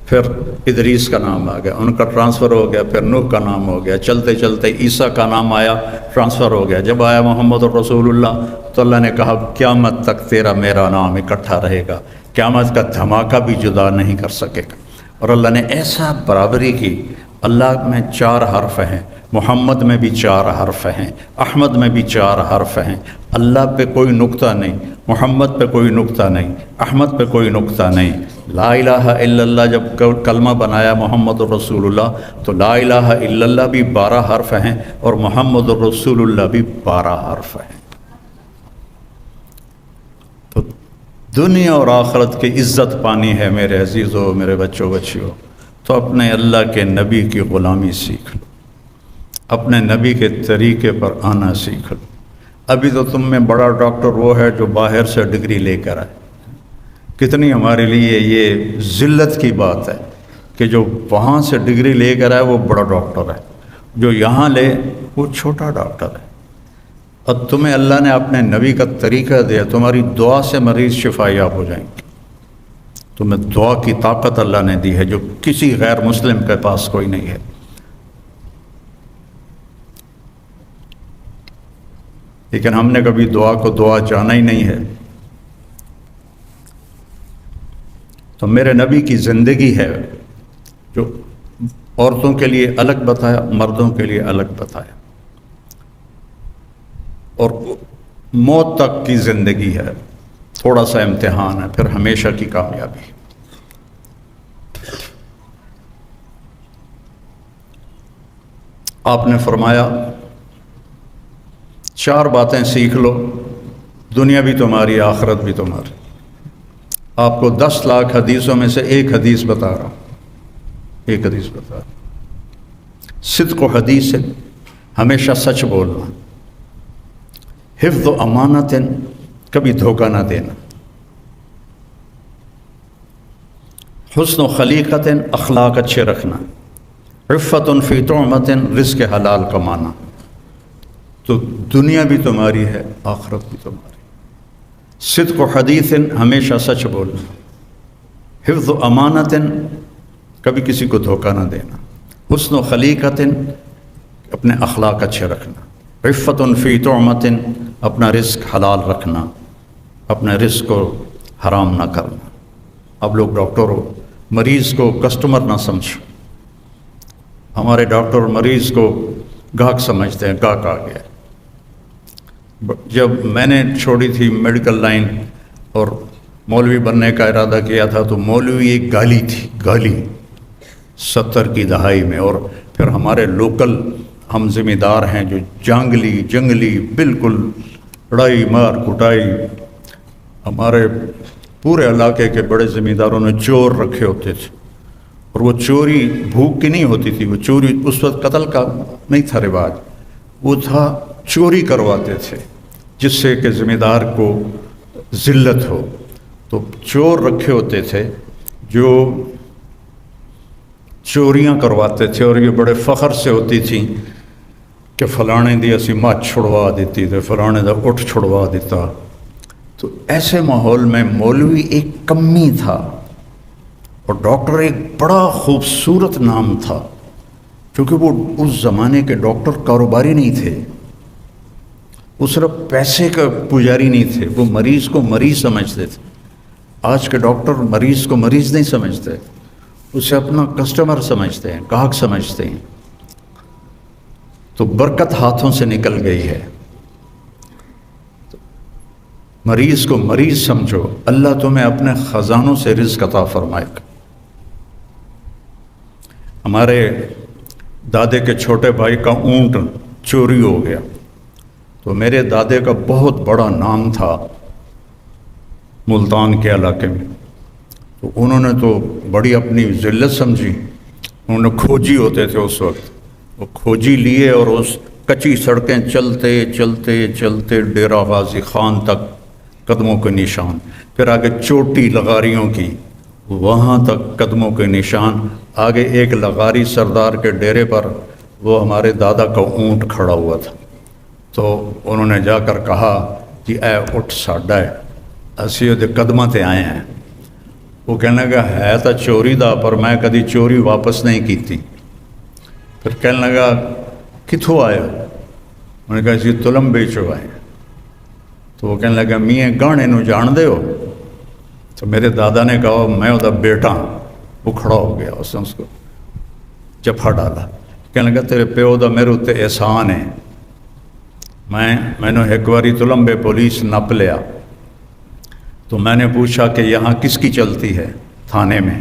پھر ادریس کا نام آ گیا، ان کا ٹرانسفر ہو گیا، پھر نوح کا نام ہو گیا، چلتے چلتے عیسیٰ کا نام آیا، ٹرانسفر ہو گیا، جب آیا محمد رسول اللہ تو اللہ نے کہا قیامت تک تیرا میرا نام اکٹھا رہے گا، قیامت کا دھماکہ بھی جدا نہیں کر سکے گا۔ اور اللہ نے ایسا برابری کی، اللہ میں 4 حرف ہیں، محمد میں بھی 4 حرف ہیں، احمد میں بھی 4 حرف ہیں، اللہ پہ کوئی نقطہ نہیں، محمد پہ کوئی نقطہ نہیں، احمد پہ کوئی نقطہ نہیں۔ لا الہ الا اللہ جب کلمہ بنایا محمد الرسول اللہ، تو لا الہ الا اللہ بھی 12 حرف ہیں اور محمد الرسول اللہ بھی 12 حرف ہیں۔ تو دنیا اور آخرت کی عزت پانی ہے میرے عزیزوں، میرے بچوں بچیوں، تو اپنے اللہ کے نبی کی غلامی سیکھ لو، اپنے نبی کے طریقے پر آنا سیکھ لو۔ ابھی تو تم میں بڑا ڈاکٹر وہ ہے جو باہر سے ڈگری لے کر آئے، کتنی ہمارے لیے یہ ذلت کی بات ہے کہ جو وہاں سے ڈگری لے کر آئے وہ بڑا ڈاکٹر ہے، جو یہاں لے وہ چھوٹا ڈاکٹر ہے۔ اور تمہیں اللہ نے اپنے نبی کا طریقہ دیا، تمہاری دعا سے مریض شفا یاب ہو جائیں گے، تمہیں دعا کی طاقت اللہ نے دی ہے جو کسی غیر مسلم کے پاس کوئی نہیں ہے۔ لیکن ہم نے کبھی دعا کو دعا جانا ہی نہیں ہے۔ تو میرے نبی کی زندگی ہے جو عورتوں کے لیے الگ بتایا، مردوں کے لیے الگ بتایا، اور موت تک کی زندگی ہے، تھوڑا سا امتحان ہے، پھر ہمیشہ کی کامیابی۔ آپ نے فرمایا 4 باتیں سیکھ لو دنیا بھی تمہاری، آخرت بھی تمہاری۔ آپ کو 10 لاکھ حدیثوں میں سے ایک حدیث بتا رہا ہوں، ایک حدیث بتا رہا ہوں۔ صدق و حدیث، ہمیشہ سچ بولنا، حفظ و امانت، کبھی دھوکہ نہ دینا، حسن و خلیقت، اخلاق اچھے رکھنا، عفت فی طعمت، رزق حلال کمانا۔ تو دنیا بھی تمہاری ہے، آخرت بھی تمہاری۔ صدق و حدیث، ہمیشہ سچ بولنا، حفظ و امانت، کبھی کسی کو دھوکہ نہ دینا، حسن و خلیقت، اپنے اخلاق اچھے رکھنا، عفت فی طعمت، اپنا رزق حلال رکھنا، اپنے رزق کو حرام نہ کرنا۔ اب لوگ ڈاکٹر ہو، مریض کو کسٹمر نہ سمجھو۔ ہمارے ڈاکٹر مریض کو گاہک سمجھتے ہیں، گاہک آ گیا۔ جب میں نے چھوڑی تھی میڈیکل لائن اور مولوی بننے کا ارادہ کیا تھا تو مولوی ایک گالی تھی، گالی 70 کی دہائی میں۔ اور پھر ہمارے لوکل ہم ذمہ دار ہیں جو جنگلی بالکل لڑائی مار کٹائی، ہمارے پورے علاقے کے بڑے ذمہ داروں نے چور رکھے ہوتے تھے، اور وہ چوری بھوک کی نہیں ہوتی تھی، وہ چوری اس وقت قتل کا نہیں تھا رواج، وہ تھا چوری کرواتے تھے جس سے کہ ذمہ دار کو ذلت ہو۔ تو چور رکھے ہوتے تھے جو چوریاں کرواتے تھے، اور یہ بڑے فخر سے ہوتی تھیں کہ فلانے دی اسی ماں چھڑوا دیتی تھے، فلانے دا اٹھ چھڑوا دیتا۔ تو ایسے ماحول میں مولوی ایک کمی تھا اور ڈاکٹر ایک بڑا خوبصورت نام تھا، کیونکہ وہ اس زمانے کے ڈاکٹر کاروباری نہیں تھے، وہ صرف پیسے کا پجاری نہیں تھے، وہ مریض کو مریض سمجھتے تھے۔ آج کے ڈاکٹر مریض کو مریض نہیں سمجھتے، اسے اپنا کسٹمر سمجھتے ہیں، گاہک سمجھتے ہیں۔ تو برکت ہاتھوں سے نکل گئی ہے۔ مریض کو مریض سمجھو، اللہ تمہیں اپنے خزانوں سے رزق عطا فرمائے گا۔ ہمارے دادے کے چھوٹے بھائی کا اونٹ چوری ہو گیا، تو میرے دادے کا بہت بڑا نام تھا ملتان کے علاقے میں، تو انہوں نے تو بڑی اپنی ذلت سمجھی، انہوں نے کھوجی ہوتے تھے اس وقت، وہ کھوجی لیے اور اس کچی سڑکیں چلتے چلتے چلتے ڈیرہ غازی خان تک قدموں کے نشان، پھر آگے چوٹی لغاریوں کی، وہاں تک قدموں کے نشان، آگے ایک لغاری سردار کے ڈیرے پر وہ ہمارے دادا کا اونٹ کھڑا ہوا تھا۔ تو انہوں نے جا کر کہا کہ اے اٹھ ساڈا ہے، اسی وہ قدموں تے آئے ہیں۔ وہ کہنے لگا ہے تو چوری دا، پر میں کدی چوری واپس نہیں کی تھی۔ پھر کہنے لگا کتھوں آئے ہو؟ انہوں نے کہا اسی تلم بیچو آئے۔ تو وہ کہنے لگا میاں گانے نو جان دے ہو؟ تو میرے دادا نے کہا میں وہ بیٹا ہوں۔ وہ کھڑا ہو گیا، اس نے اس کو جفا ڈالا، کہنے لگا تیرے پیو دا میرے اتنے احسان ہے، میں نے ایک باری تلمبے پولیس نپ لیا، تو میں نے پوچھا کہ یہاں کس کی چلتی ہے تھانے میں،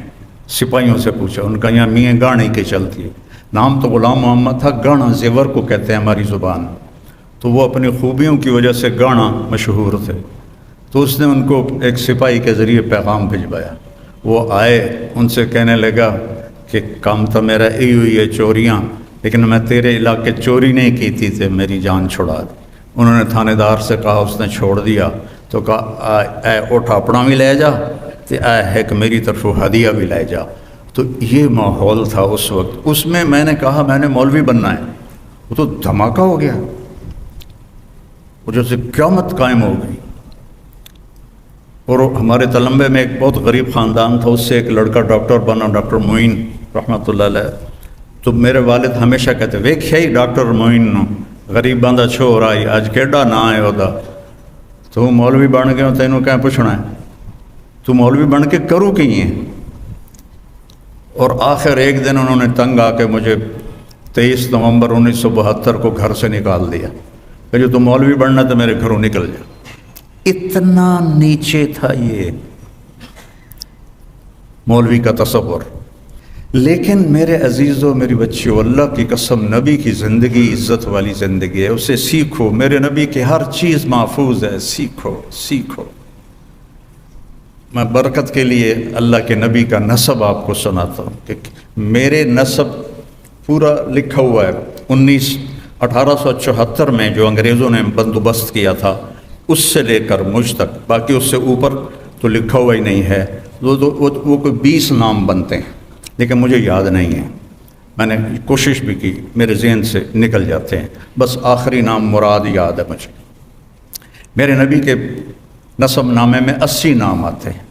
سپاہیوں سے پوچھا، ان کا یہاں میاں گانے کی چلتی ہے۔ نام تو غلام محمد تھا، گانا زیور کو کہتے ہیں ہماری زبان، تو وہ اپنی خوبیوں کی وجہ سے گانا مشہور تھے۔ تو اس نے ان کو ایک سپاہی کے ذریعے پیغام بھجوایا، وہ آئے، ان سے کہنے لگا کہ کام تو میرا یہی ہوئی ہے چوریاں، لیکن میں تیرے علاقے چوری نہیں کی تھی تے میری جان چھڑا دی۔ انہوں نے تھانے دار سے کہا، اس نے چھوڑ دیا، تو کہا اے اٹھ اپنا بھی لے جا تے اے ایک میری طرف ہدیہ بھی لے جا۔ تو یہ ماحول تھا اس وقت، اس میں نے کہا میں نے مولوی بننا ہے، وہ تو دھماکہ ہو گیا، وہ جیسے قیامت قائم ہو گئی۔ اور ہمارے تلمبے میں ایک بہت غریب خاندان تھا، اس سے ایک لڑکا ڈاکٹر بنا، ڈاکٹر معین رحمۃ اللہ علیہ۔ تو میرے والد ہمیشہ کہتے ویکھیا ہی ڈاکٹر معین نو، غریباں دا چھوڑ آئی، اج کیڈا نا ہے وہ، تو مولوی بن گیا، تینوں کیا پوچھنا ہے، تو مولوی بن کے کروں کی ہے۔ اور آخر ایک دن انہوں نے تنگ آ کے مجھے 23 نومبر 1972 کو گھر سے نکال دیا کہ جو تم مولوی بننا تو میرے گھروں نکل جا۔ اتنا نیچے تھا یہ مولوی کا تصور، لیکن میرے عزیزوں، میری بچیوں، اللہ کی قسم، نبی کی زندگی عزت والی زندگی ہے، اسے سیکھو۔ میرے نبی کی ہر چیز محفوظ ہے، سیکھو سیکھو۔ میں برکت کے لیے اللہ کے نبی کا نسب آپ کو سناتا ہوں کہ میرے نسب پورا لکھا ہوا ہے 1874 میں جو انگریزوں نے بندوبست کیا تھا اس سے لے کر مجھ تک، باقی اس سے اوپر تو لکھا ہوا ہی نہیں ہے۔ وہ کوئی 20 نام بنتے ہیں لیکن مجھے یاد نہیں ہے، میں نے کوشش بھی کی، میرے ذہن سے نکل جاتے ہیں، بس آخری نام مراد یاد ہے مجھے۔ میرے نبی کے نسب نامے میں 80 نام آتے ہیں۔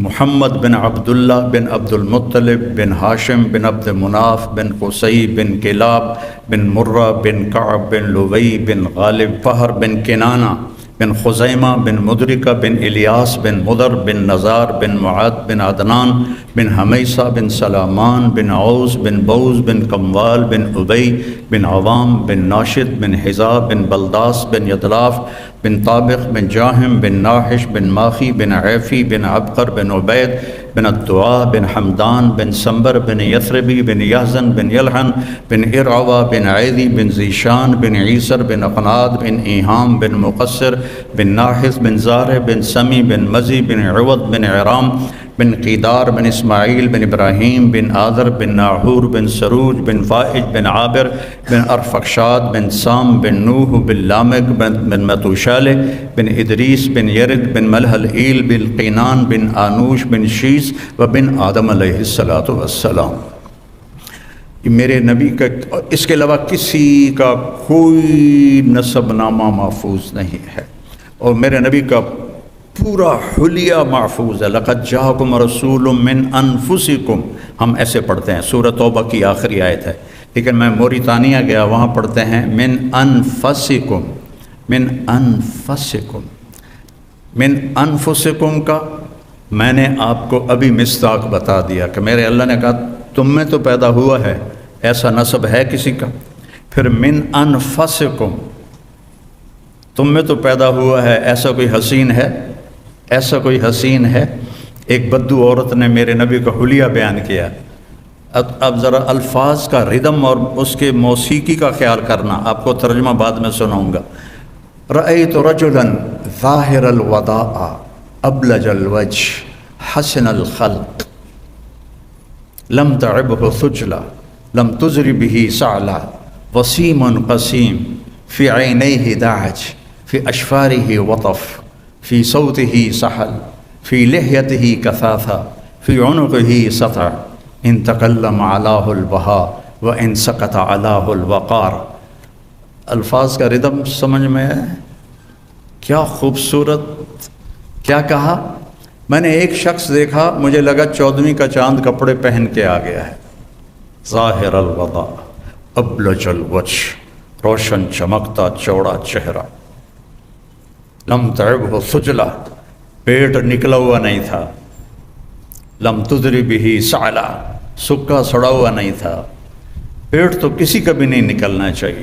محمد بن عبداللہ بن عبد المطلب بن ہاشم بن عبد مناف بن قصی بن کلاب بن مرہ بن کعب بن لوی بن غالب فہر بن کنانہ بن خزیمہ بن مدرکہ بن الیاس بن مدر بن نزار بن معد بن عدنان بن حمیسہ بن سلامان بن عوس بن بوز بن کموال بن ابی بن عوام بن ناشد بن حذا بن بلداس بن یدلاف بن طابق بن جاہم بن ناحش بن ماخی بن عیفی بن عبقر بن عبید بن الدعاء بن حمدان بن سمبر بن یثربی بن یحزن بن یلحن بن ارعوہ بن عیدی بن ذیشان بن عیسر بن اقناد بن ایہام بن مقصر بن ناحث بن زارع بن سمی بن مزی بن عوض بن عرام بن قیدار بن اسماعیل بن ابراہیم بن آذر بن ناحور بن سروج بن فائج بن عابر بن ارفخشاد بن سام بن نوح بن لامک بن متوشالہ بن ادریس بن یرد بن ملحلئیل بن قینان بن آنوش بن شیس و بن آدم علیہ السلام۔ میرے نبی کا اس کے علاوہ کسی کا کوئی نسب نامہ محفوظ نہیں ہے، اور میرے نبی کا پورا حلیہ محفوظ ہے۔ لقد جاءکم رسول من انفسکم، ہم ایسے پڑھتے ہیں، سورۃ توبہ کی آخری آیت ہے، لیکن میں موریتانیہ گیا، وہاں پڑھتے ہیں من انفسکم، من انفسکم، من انفسکم کا میں نے آپ کو ابھی مصداق بتا دیا کہ میرے اللہ نے کہا تم میں تو پیدا ہوا ہے، ایسا نسب ہے کسی کا؟ پھر من انفسکم، تم میں تو پیدا ہوا ہے، ایسا کوئی حسین ہے؟ ایسا کوئی حسین ہے؟ ایک بدو عورت نے میرے نبی کا حلیہ بیان کیا۔ اب ذرا الفاظ کا ردم اور اس کے موسیقی کا خیال کرنا، آپ کو ترجمہ بعد میں سناؤں گا۔ رأیت رجلا ظاہر الوداع ابلج الوجه حسن الخلق لم تعبه ثجلا لم تزر به سعلا وسیم قسیم فی عینیہ دعج فی اشفارہ وطف فی صوتہ سحل فی لحیتہ کثاثہ فی عنقہ سطع ان تکلم علاہ البہاء و ان سکت علاہ الوقار۔ الفاظ کا ردم سمجھ میں ہے؟ کیا خوبصورت، کیا کہا؟ میں نے ایک شخص دیکھا، مجھے لگا 14ویں کا چاند کپڑے پہن کے آ گیا ہے۔ ظاہر الوضاء ابلج الوجہ، روشن چمکتا چوڑا چہرہ، لم تعبہ سجلا، پیٹ نکلا ہوا نہیں تھا، لم تدری بہ سعلا، سکا سڑا ہوا نہیں تھا۔ پیٹ تو کسی کا بھی نہیں نکلنا چاہیے،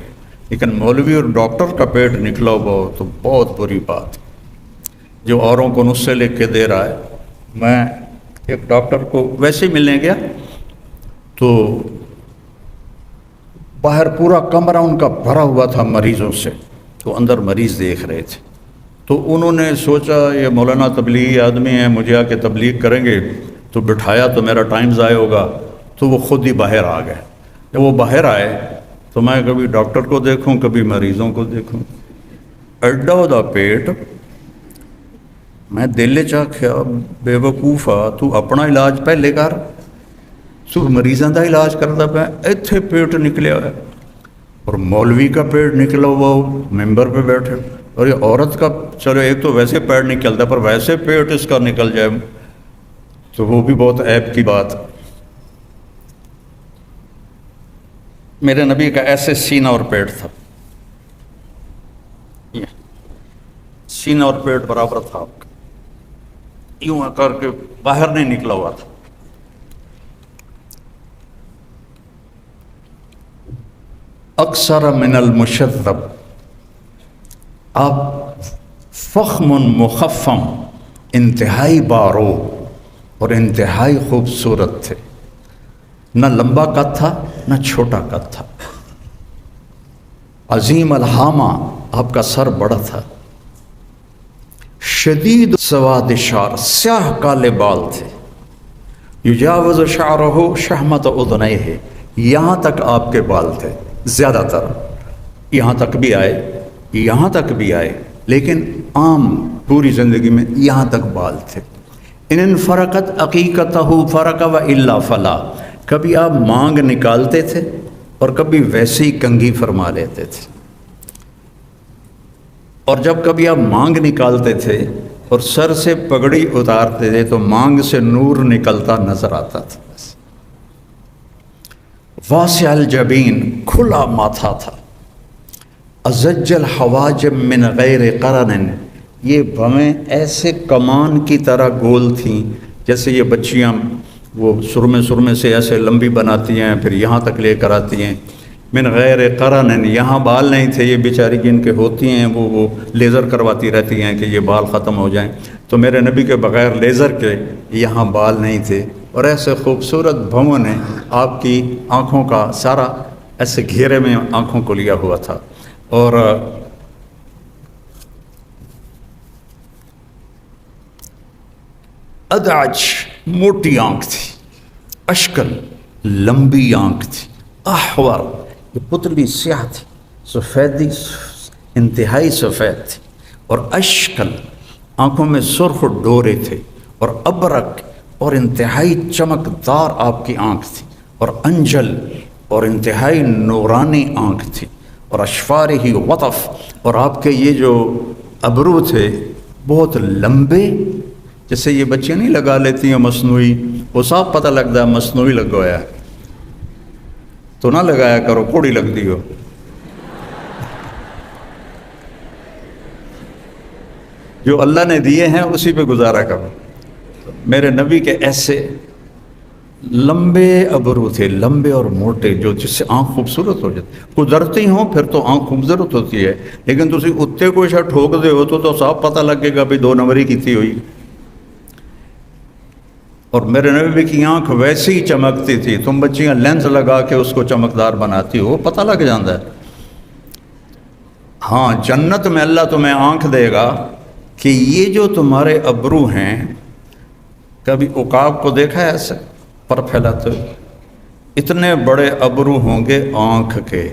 لیکن مولوی اور ڈاکٹر کا پیٹ نکلا ہوا ہو تو بہت بری بات، جو اوروں کو نسخے لکھ کے دے رہا ہے۔ میں ایک ڈاکٹر کو ویسے ہی ملنے گیا تو باہر پورا کمرہ ان کا بھرا ہوا تھا مریضوں سے، تو اندر مریض دیکھ رہے تھے، تو انہوں نے سوچا یہ مولانا تبلیغی آدمی ہیں، مجھے آ کے تبلیغ کریں گے، تو بٹھایا تو میرا ٹائم ضائع ہوگا، تو وہ خود ہی باہر آ گئے۔ جب وہ باہر آئے تو میں کبھی ڈاکٹر کو دیکھوں کبھی مریضوں کو دیکھوں، ایڈا دا پیٹ، میں دل چاہیا بے وقوفا تو اپنا علاج پہلے کر، تو مریضاں دا علاج کرتا پہ ایتھے پیٹ نکلیا ہے، اور مولوی کا پیٹ نکلا ہوا ممبر پہ بیٹھے، اور یہ عورت کا چلو ایک تو ویسے پیٹ نکلتا پر ویسے پیٹ اس کا نکل جائے تو وہ بھی بہت عیب کی بات۔ میرے نبی کا ایسے سینہ اور پیٹ تھا، سینہ اور پیٹ برابر تھا آپ کا، یوں کر کے باہر نہیں نکلا ہوا تھا۔ اکثر من المشذب، آپ فخم مخفم، انتہائی بارو اور انتہائی خوبصورت تھے۔ نہ لمبا قد تھا نہ چھوٹا قد تھا، عظیم الحامہ، آپ کا سر بڑا تھا، شدید سواد شعر، سیاہ کالے بال تھے، یجاوز شعرہ شحمت اذنیہ، یہاں تک آپ کے بال تھے، زیادہ تر یہاں تک بھی آئے، یہاں تک بھی آئے، لیکن عام پوری زندگی میں یہاں تک بال تھے۔ ان فرقت عقیقتہ فرق و الا فلا، کبھی آپ مانگ نکالتے تھے اور کبھی ویسے ہی کنگھی فرما لیتے تھے، اور جب کبھی آپ مانگ نکالتے تھے اور سر سے پگڑی اتارتے تھے تو مانگ سے نور نکلتا نظر آتا تھا۔ واسع الجبین، کھلا ماتھا تھا، ازج الحواجب من غیر قرن، یہ بھویں ایسے کمان کی طرح گول تھیں جیسے یہ بچیاں وہ سرمے سے ایسے لمبی بناتی ہیں پھر یہاں تک لے کر آتی ہیں، من غیر قرن، یہاں بال نہیں تھے، یہ بیچاری جن کے ہوتی ہیں وہ لیزر کرواتی رہتی ہیں کہ یہ بال ختم ہو جائیں، تو میرے نبی کے بغیر لیزر کے یہاں بال نہیں تھے، اور ایسے خوبصورت بھون نے آپ کی آنکھوں کا سارا ایسے گھیرے میں آنکھوں کو لیا ہوا تھا، اور ادعج، موٹی آنکھ تھی، اشکل، لمبی آنکھ تھی، احور، یہ پتلی سیاہ تھی، سفیدی انتہائی سفید تھی، اور اشکل، آنکھوں میں سرخ ڈورے تھے، اور ابرک، اور انتہائی چمکدار آپ کی آنکھ تھی، اور انجل، اور انتہائی نورانی آنکھ تھی، اور اشفار ہی وطف، اور آپ کے یہ جو ابرو تھے بہت لمبے، جیسے یہ بچیاں نہیں لگا لیتی ہیں مصنوعی، وہ صاف پتہ لگتا ہے مصنوعی لگوایا ہے، تو نہ لگایا کرو، کوڑی لگتی ہو۔ جو اللہ نے دیے ہیں اسی پہ گزارا کرو۔ میرے نبی کے ایسے لمبے ابرو تھے، لمبے اور موٹے، جو جس سے آنکھ خوبصورت ہو جاتی، قدرتی ہوں پھر تو آنکھ خوبصورت ہوتی ہے، لیکن تسی اتنے کوئی شاید ٹھوک دے ہو تو صاف پتہ لگے گا بھی 2 نمبری کیتی ہوئی۔ اور میرے نبی کی آنکھ ویسے ہی چمکتی تھی، تم بچیاں لینس لگا کے اس کو چمکدار بناتی ہو، پتہ لگ جاتا ہے۔ ہاں، جنت میں اللہ تمہیں آنکھ دے گا کہ یہ جو تمہارے ابرو ہیں، کبھی عقاب کو دیکھا ہے ایسے پر پھیلاتے، اتنے بڑے ابرو ہوں گے آنکھ کے،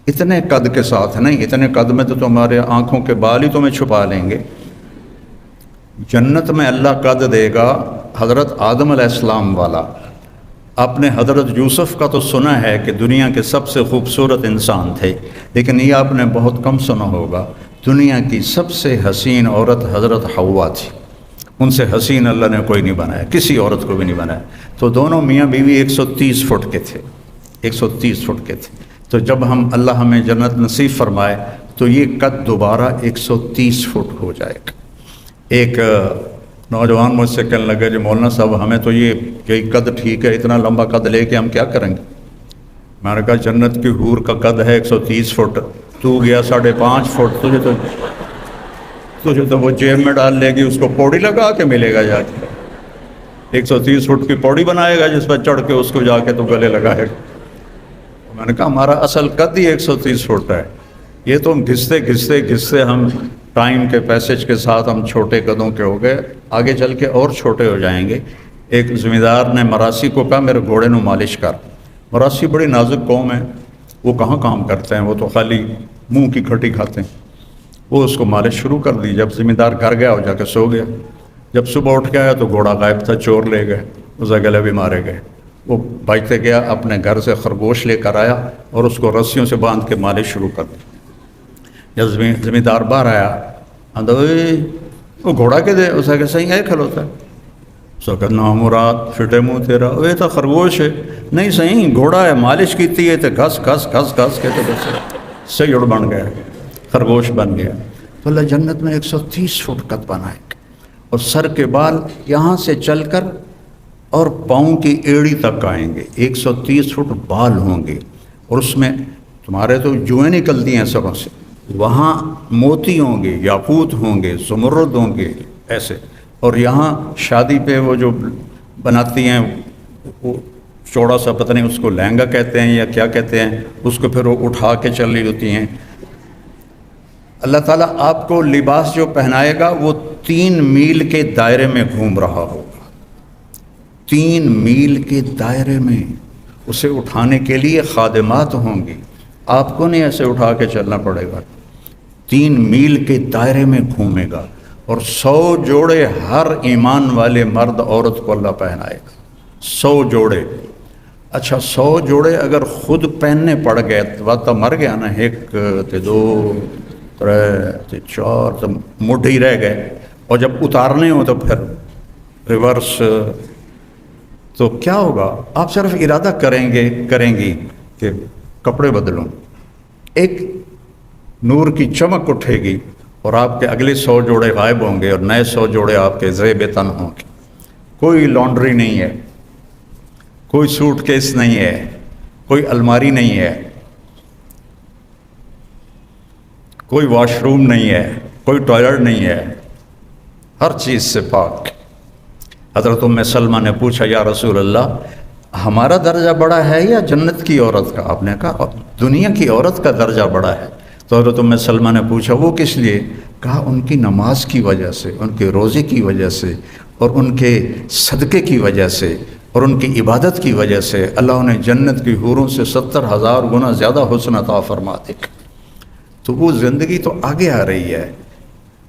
اتنے قد کے ساتھ نہیں، اتنے قد میں تو تمہارے آنکھوں کے بال ہی تمہیں چھپا لیں گے۔ جنت میں اللہ قد دے گا حضرت آدم علیہ السلام والا۔ آپ نے حضرت یوسف کا تو سنا ہے کہ دنیا کے سب سے خوبصورت انسان تھے، لیکن یہ آپ نے بہت کم سنا ہوگا، دنیا کی سب سے حسین عورت حضرت حوا تھی، ان سے حسین اللہ نے کوئی نہیں بنایا، کسی عورت کو بھی نہیں بنایا۔ تو دونوں میاں بیوی 130 فٹ کے تھے، 130 فٹ کے تھے، تو جب اللہ ہمیں جنت نصیب فرمائے تو یہ قد دوبارہ 130 فٹ ہو جائے گا۔ ایک نوجوان مجھ سے کہنے لگا جی مولانا صاحب ہمیں تو یہی قد ٹھیک ہے، اتنا لمبا قد لے کے ہم کیا کریں گے؟ میں نے کہا جنت کی حور کا قد ہے 130 فٹ، تو گیا 5.5 فٹ، تجھے تو وہ جیب میں ڈال لے گی، اس کو پوڑی لگا کے ملے گا جا کے، 130 فٹ کی پوڑی بنائے گا جس پر چڑھ کے اس کو جا کے تو گلے لگائے گا۔ میں نے کہا ہمارا اصل قد ہی 130 فٹ ہے، یہ تو ہم گھستے ہم ٹائم کے پیسج کے ساتھ ہم چھوٹے قدوں کے ہو گئے، آگے چل کے اور چھوٹے ہو جائیں گے۔ ایک زمیندار نے مراسی کو کہا میرے گھوڑے نو مالش کر۔ مراسی بڑی نازک قوم ہے، وہ کہاں کام کرتے ہیں، وہ تو خالی منہ کی کھٹی کھاتے ہیں۔ وہ اس کو مالش شروع کر دی، جب زمیندار گھر گیا وہ جا کے سو گیا۔ جب صبح اٹھ کے آیا تو گھوڑا غائب تھا، چور لے گئے، اسے گلے بھی مارے گئے۔ وہ بھاگتے گیا، اپنے گھر سے خرگوش لے کر آیا اور اس کو رسیوں سے باندھ کے مالش شروع کر دی۔ جب زمیندار باہر آیا، وہ گھوڑا کے دے، اسے کہ صحیح ہے کھلوتا ہے، اسے کہ نا مراد فٹے منہ تیرا، وہ تو خرگوش ہے، نہیں صحیح گھوڑا ہے، مالش کیتی ہے تو گھس کے تو بس سیڑ بن گیا، خرگوش بن گیا۔ تو اللہ جنت میں 130 فٹ قد بنائے گا، اور سر کے بال یہاں سے چل کر اور پاؤں کی ایڑی تک آئیں گے، 130 فٹ بال ہوں گے، اور اس میں تمہارے تو جوئیں نکلتی ہیں سروں سے، وہاں موتی ہوں گے، یاقوت ہوں گے، زمرد ہوں گے ایسے، اور یہاں شادی پہ وہ جو بناتی ہیں وہ چوڑا سا، پتہ نہیں اس کو لہنگا کہتے ہیں یا کیا کہتے ہیں، اس کو پھر وہ اٹھا کے چل رہی ہوتی ہیں۔ اللہ تعالیٰ آپ کو لباس جو پہنائے گا وہ 3 میل کے دائرے میں گھوم رہا ہوگا، 3 میل کے دائرے میں۔ اسے اٹھانے کے لیے خادمات ہوں گی، آپ کو نہیں ایسے اٹھا کے چلنا پڑے گا۔ 3 میل کے دائرے میں گھومے گا، اور 100 جوڑے ہر ایمان والے مرد عورت کو اللہ پہنائے گا، 100 جوڑے۔ اچھا 100 جوڑے اگر خود پہننے پڑ گئے تو مر گیا نا، 1 تے 2 3 تے 4 تو مٹھ ہی رہ گئے، اور جب اتارنے ہو تو پھر ریورس، تو کیا ہوگا؟ آپ صرف ارادہ کریں گی کہ کپڑے بدلوں، ایک نور کی چمک اٹھے گی اور آپ کے اگلے 100 جوڑے غائب ہوں گے اور نئے 100 جوڑے آپ کے زیب تن ہوں گے۔ کوئی لانڈری نہیں ہے، کوئی سوٹ کیس نہیں ہے، کوئی الماری نہیں ہے، کوئی واش روم نہیں ہے، کوئی ٹوائلٹ نہیں ہے، ہر چیز سے پاک۔ حضرت ام سلمہ نے پوچھا یا رسول اللہ ہمارا درجہ بڑا ہے یا جنت کی عورت کا؟ آپ نے کہا دنیا کی عورت کا درجہ بڑا ہے۔ تو حضرت ام سلمہ نے پوچھا وہ کس لیے؟ کہا ان کی نماز کی وجہ سے، ان کے روزے کی وجہ سے، اور ان کے صدقے کی وجہ سے، اور ان کی عبادت کی وجہ سے اللہ انہیں جنت کی حوروں سے 70,000 گنا زیادہ حسن عطا فرما دے گا۔ تو وہ زندگی تو آگے آ رہی ہے۔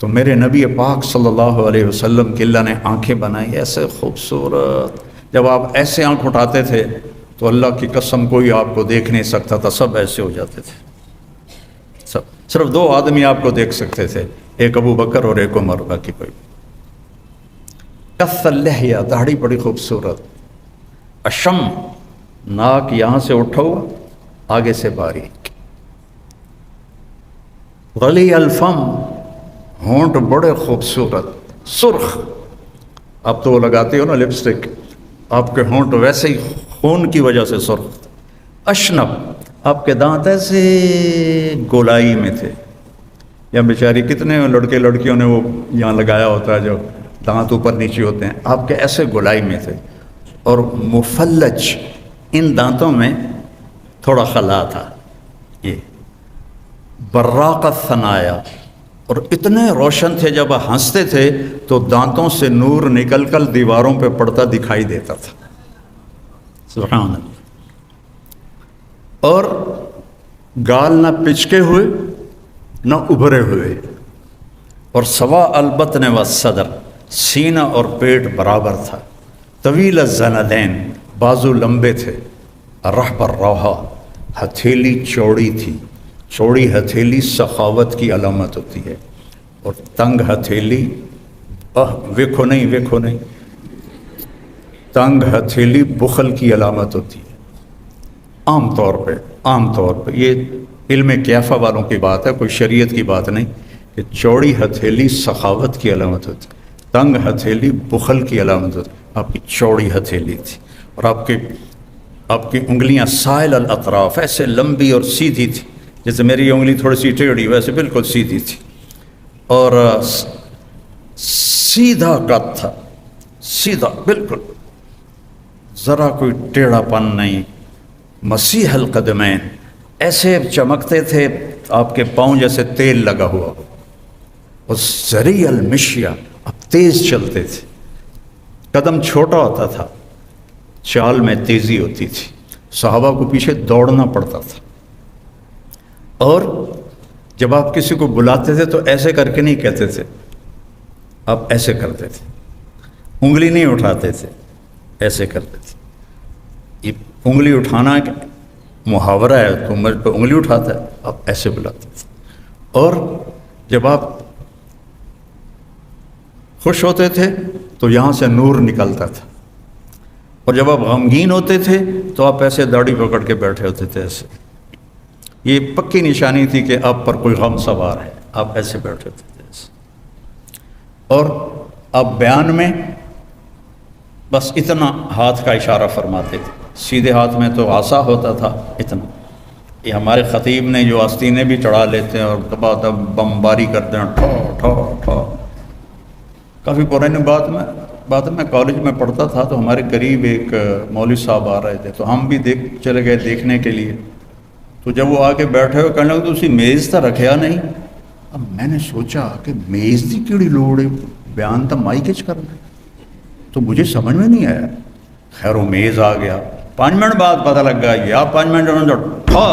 تو میرے نبی پاک صلی اللہ علیہ وسلم کی اللہ نے آنکھیں بنائی ایسے خوبصورت، جب آپ ایسے آنکھ اٹھاتے تھے تو اللہ کی قسم کوئی آپ کو دیکھ نہیں سکتا تھا، سب ایسے ہو جاتے تھے، سب، صرف 2 آدمی آپ کو دیکھ سکتے تھے، ایک ابو بکر اور ایک عمر، باقی کوئی۔ کث اللحیہ، داڑھی بڑی خوبصورت، اشم، ناک یہاں سے اٹھا ہوا آگے سے باریک، غلی الفم، ہونٹ بڑے خوبصورت، سرخ، آپ تو وہ لگاتے ہو نا لپسٹک، آپ کے ہونٹ ویسے ہی خون کی وجہ سے سرخ، اشنب، آپ کے دانت ایسے گولائی میں تھے، یا بیچاری کتنے لڑکے لڑکیوں نے وہ یہاں لگایا ہوتا ہے جو دانت اوپر نیچے ہوتے ہیں، آپ کے ایسے گولائی میں تھے، اور مفلج، ان دانتوں میں تھوڑا خلا تھا، یہ براق الثنایا، اور اتنے روشن تھے جب ہنستے تھے تو دانتوں سے نور نکل کر دیواروں پہ پڑتا دکھائی دیتا تھا، سبحان اللہ۔ اور گال نہ پچکے ہوئے نہ ابھرے ہوئے، اور سوا البطن والصدر، سینہ اور پیٹ برابر تھا، طویل الذنبین، بازو لمبے تھے، رحب الروحہ، ہتھیلی چوڑی تھی، چوڑی ہتھیلی سخاوت کی علامت ہوتی ہے، اور تنگ ہتھیلی ویکھو نہیں، تنگ ہتھیلی بخل کی علامت ہوتی ہے، عام طور پہ یہ علم کیافہ والوں کی بات ہے، کوئی شریعت کی بات نہیں، کہ چوڑی ہتھیلی سخاوت کی علامت ہوتی ہے، تنگ ہتھیلی بخل کی علامت ہوتی ہے۔ آپ کی چوڑی ہتھیلی تھی، اور آپ کی انگلیاں سائل الاطراف، ایسے لمبی اور سیدھی تھی، جیسے میری انگلی تھوڑی سی ٹیڑھی ویسے بالکل سیدھی تھی، اور سیدھا قد تھا، سیدھا بالکل، ذرا کوئی ٹیڑھا پن نہیں، مسیح القدمین، ایسے چمکتے تھے آپ کے پاؤں جیسے تیل لگا ہوا، اور سریع المشیہ، اب تیز چلتے تھے، قدم چھوٹا ہوتا تھا، چال میں تیزی ہوتی تھی، صحابہ کو پیچھے دوڑنا پڑتا تھا، اور جب آپ کسی کو بلاتے تھے تو ایسے کر کے نہیں کہتے تھے، آپ ایسے کرتے تھے، انگلی نہیں اٹھاتے تھے، ایسے کرتے تھے۔ یہ انگلی اٹھانا ایک محاورہ ہے، تو میرے پہ انگلی اٹھاتا ہے، آپ ایسے بلاتے تھے۔ اور جب آپ خوش ہوتے تھے تو یہاں سے نور نکلتا تھا، اور جب آپ غمگین ہوتے تھے تو آپ ایسے داڑھی پکڑ کے بیٹھے ہوتے تھے، ایسے، یہ پکی نشانی تھی کہ آپ پر کوئی غم سوار ہے، آپ ایسے بیٹھے ہوتے تھے ایسے۔ اور آپ بیان میں بس اتنا ہاتھ کا اشارہ فرماتے تھے، سیدھے ہاتھ میں تو عصا ہوتا تھا اتنا، یہ ہمارے خطیب نے جو آستینے بھی چڑھا لیتے ہیں اور کباب بمباری کرتے ہیں، ٹھو ٹھو ٹھو، کافی پرانے بات میں بعد میں کالج میں پڑھتا تھا تو ہمارے قریب ایک مولوی صاحب آ رہے تھے، تو ہم بھی چلے گئے دیکھنے کے لیے. تو جب وہ آ کے بیٹھے ہوئے کہنے لگے تو اسی میز تا رکھیا نہیں. اب میں نے سوچا کہ میز کی کیڑی لوڑ ہے، بیان تو مائی کچ کرنا. تو مجھے سمجھ میں نہیں آیا. خیر وہ میز آ گیا. 5 منٹ بعد پتہ لگ گیا یا 5 منٹ ٹھا.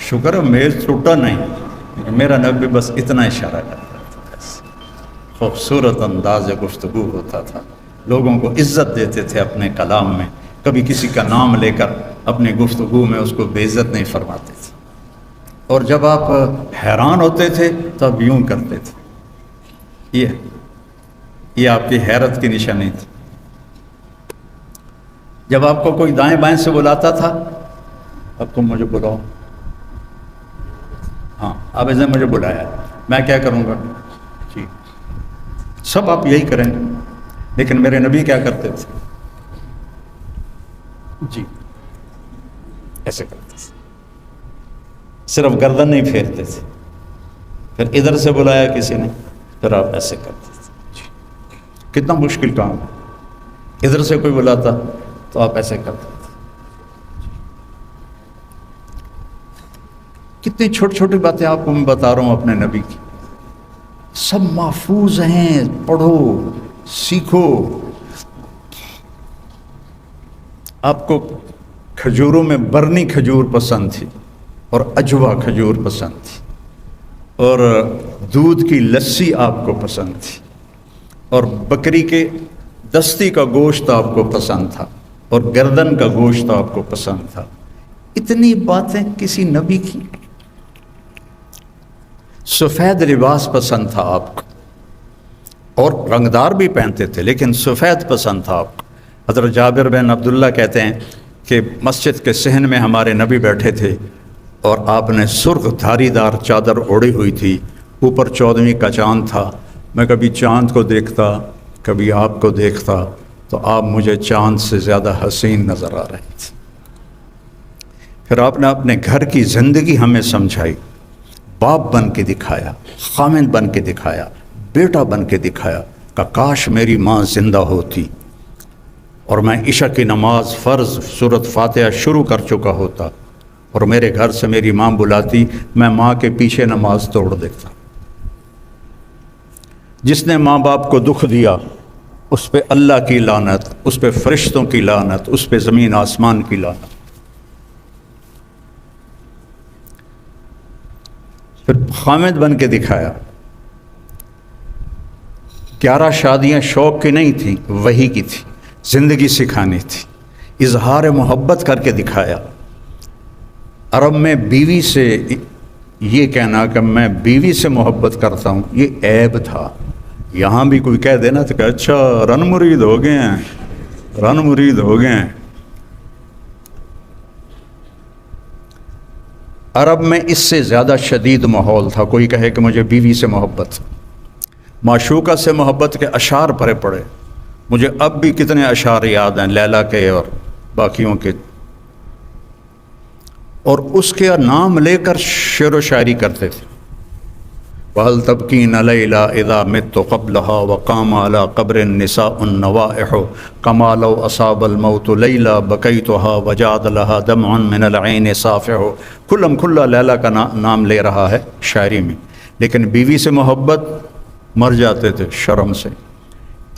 شکر ہے میز ٹوٹا نہیں. میرا نبی بس اتنا اشارہ کرتا تھا. خوبصورت انداز گفتگو ہوتا تھا، لوگوں کو عزت دیتے تھے اپنے کلام میں. کبھی کسی کا نام لے کر اپنی گفتگو میں اس کو بے عزت نہیں فرماتے تھے. اور جب آپ حیران ہوتے تھے تو آپ یوں کرتے تھے. یہ آپ کی حیرت کی نشانی تھی. جب آپ کو کوئی دائیں بائیں سے بلاتا تھا، اب تم مجھے بلاؤ، ہاں اب اس نے مجھے بلایا، میں کیا کروں گا؟ جی سب آپ یہی کریں گے. لیکن میرے نبی کیا کرتے تھے؟ جی ایسے کرتے تھے، صرف گردن نہیں پھیرتے تھے. پھر ادھر سے بلایا کسی نے، پھر آپ ایسے کرتے تھے. جی کتنا مشکل کام ہے. ادھر سے کوئی بلاتا تو آپ ایسے کرتے تھے. کتنی چھوٹی چھوٹی باتیں آپ کو میں بتا رہا ہوں اپنے نبی کی، سب محفوظ ہیں. پڑھو، سیکھو. آپ کو کھجوروں میں برنی کھجور پسند تھی اور اجوا کھجور پسند تھی، اور دودھ کی لسی آپ کو پسند تھی، اور بکری کے دستی کا گوشت آپ کو پسند تھا، اور گردن کا گوشت آپ کو پسند تھا. اتنی باتیں کسی نبی کی. سفید لباس پسند تھا آپ کو، اور رنگدار بھی پہنتے تھے لیکن سفید پسند تھا آپ کو. حضرت جابر بن عبداللہ کہتے ہیں کہ مسجد کے صحن میں ہمارے نبی بیٹھے تھے اور آپ نے سرخ دھاری دار چادر اوڑھی ہوئی تھی. اوپر 14ویں کا چاند تھا. میں کبھی چاند کو دیکھتا، کبھی آپ کو دیکھتا، تو آپ مجھے چاند سے زیادہ حسین نظر آ رہے تھے. پھر آپ نے اپنے گھر کی زندگی ہمیں سمجھائی. باپ بن کے دکھایا، خامند بن کے دکھایا، بیٹا بن کے دکھایا کہ کاش میری ماں زندہ ہوتی اور میں عشاء کی نماز فرض سورۃ فاتحہ شروع کر چکا ہوتا اور میرے گھر سے میری ماں بلاتی، میں ماں کے پیچھے نماز توڑ دیتا. جس نے ماں باپ کو دکھ دیا اس پہ اللہ کی لعنت، اس پہ فرشتوں کی لعنت، اس پہ زمین آسمان کی لعنت. پھر خامد بن کے دکھایا. 11 شادیاں شوق کی نہیں تھیں، وحی کی تھی، زندگی سکھانی تھی. اظہار محبت کر کے دکھایا. عرب میں بیوی سے یہ کہنا کہ میں بیوی سے محبت کرتا ہوں یہ عیب تھا. یہاں بھی کوئی کہہ دینا تو کہ اچھا رن مرید ہو گئے ہیں، رن مرید ہو گئے ہیں. عرب میں اس سے زیادہ شدید ماحول تھا. کوئی کہے کہ مجھے بیوی سے محبت، معشوقہ سے محبت کے اشعار پڑے پڑے. مجھے اب بھی کتنے اشعار یاد ہیں لیلا کے اور باقیوں کے. اور اس کے نام لے کر شعر و شاعری کرتے تھے. وَهَلْ تَبْكِينَ لَيْلَا إِذَا مِتُّ قَبْلَهَا وَقَامَ عَلَىٰ قَبْرِ النِّسَاءُ النَّوَائِحُ كَمَا لَوْ أَصَابَ الْمَوْتُ لَيْلَا بَكَيْتُهَا وَجَادَ لَهَا دَمْعٌ مِّنَ الْعَيْنِ صَافِحُ. کھلم کھلا لیلا کا نام لے رہا ہے شاعری میں، لیکن بیوی سے محبت مر جاتے تھے شرم سے.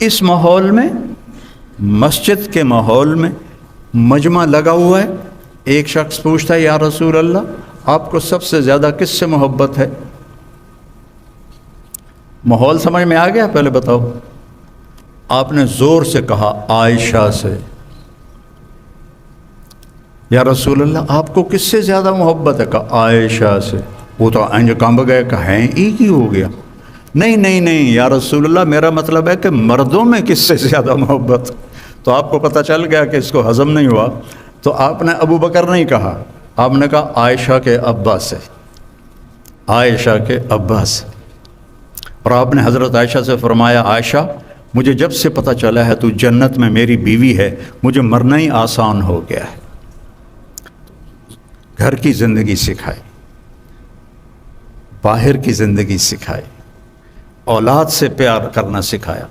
اس ماحول میں، مسجد کے ماحول میں مجمع لگا ہوا ہے. ایک شخص پوچھتا ہے یا رسول اللہ آپ کو سب سے زیادہ کس سے محبت ہے؟ ماحول سمجھ میں آ گیا؟ پہلے بتاؤ. آپ نے زور سے کہا عائشہ سے. یا رسول اللہ آپ کو کس سے زیادہ محبت ہے؟ کہا عائشہ سے. وہ تو انج کانب گئے کہ ہیں ایک ہی ہو گیا. نہیں نہیں نہیں یا رسول اللہ میرا مطلب ہے کہ مردوں میں کس سے زیادہ محبت. تو آپ کو پتہ چل گیا کہ اس کو ہضم نہیں ہوا. تو آپ نے ابو بکر نہیں کہا، آپ نے کہا عائشہ کے ابا سے، عائشہ کے ابا سے. اور آپ نے حضرت عائشہ سے فرمایا عائشہ مجھے جب سے پتہ چلا ہے تو جنت میں میری بیوی ہے، مجھے مرنا ہی آسان ہو گیا ہے. گھر کی زندگی سکھائی، باہر کی زندگی سکھائی، اولاد سے پیار کرنا سکھایا.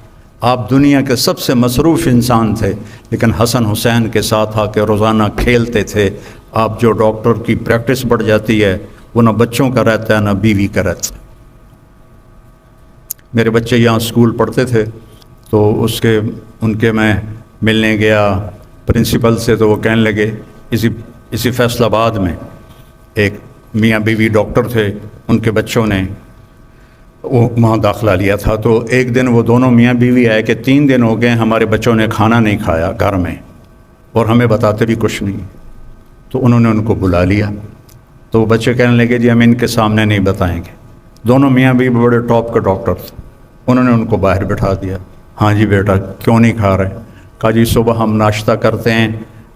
آپ دنیا کے سب سے مصروف انسان تھے، لیکن حسن حسین کے ساتھ آ کے روزانہ کھیلتے تھے۔ آپ جو ڈاکٹر کی پریکٹس بڑھ جاتی ہے وہ نہ بچوں کا رہتا ہے نہ بیوی کا رہتا ہے۔ میرے بچے یہاں اسکول پڑھتے تھے تو ان کے میں ملنے گیا پرنسپل سے، تو وہ کہنے لگے، اسی فیصل آباد میں ایک میاں بیوی ڈاکٹر تھے، ان کے بچوں نے وہ وہاں داخلہ لیا تھا، تو ایک دن وہ دونوں میاں بیوی آئے کہ 3 دن ہو گئے ہمارے بچوں نے کھانا نہیں کھایا گھر میں، اور ہمیں بتاتے بھی کچھ نہیں۔ تو انہوں نے ان کو بلا لیا، تو وہ بچے کہنے لگے جی ہم ان کے سامنے نہیں بتائیں گے۔ دونوں میاں بیوی بڑے ٹاپ کے ڈاکٹر تھے، انہوں نے ان کو باہر بٹھا دیا۔ ہاں جی بیٹا کیوں نہیں کھا رہے؟ کہا جی صبح ہم ناشتہ کرتے ہیں،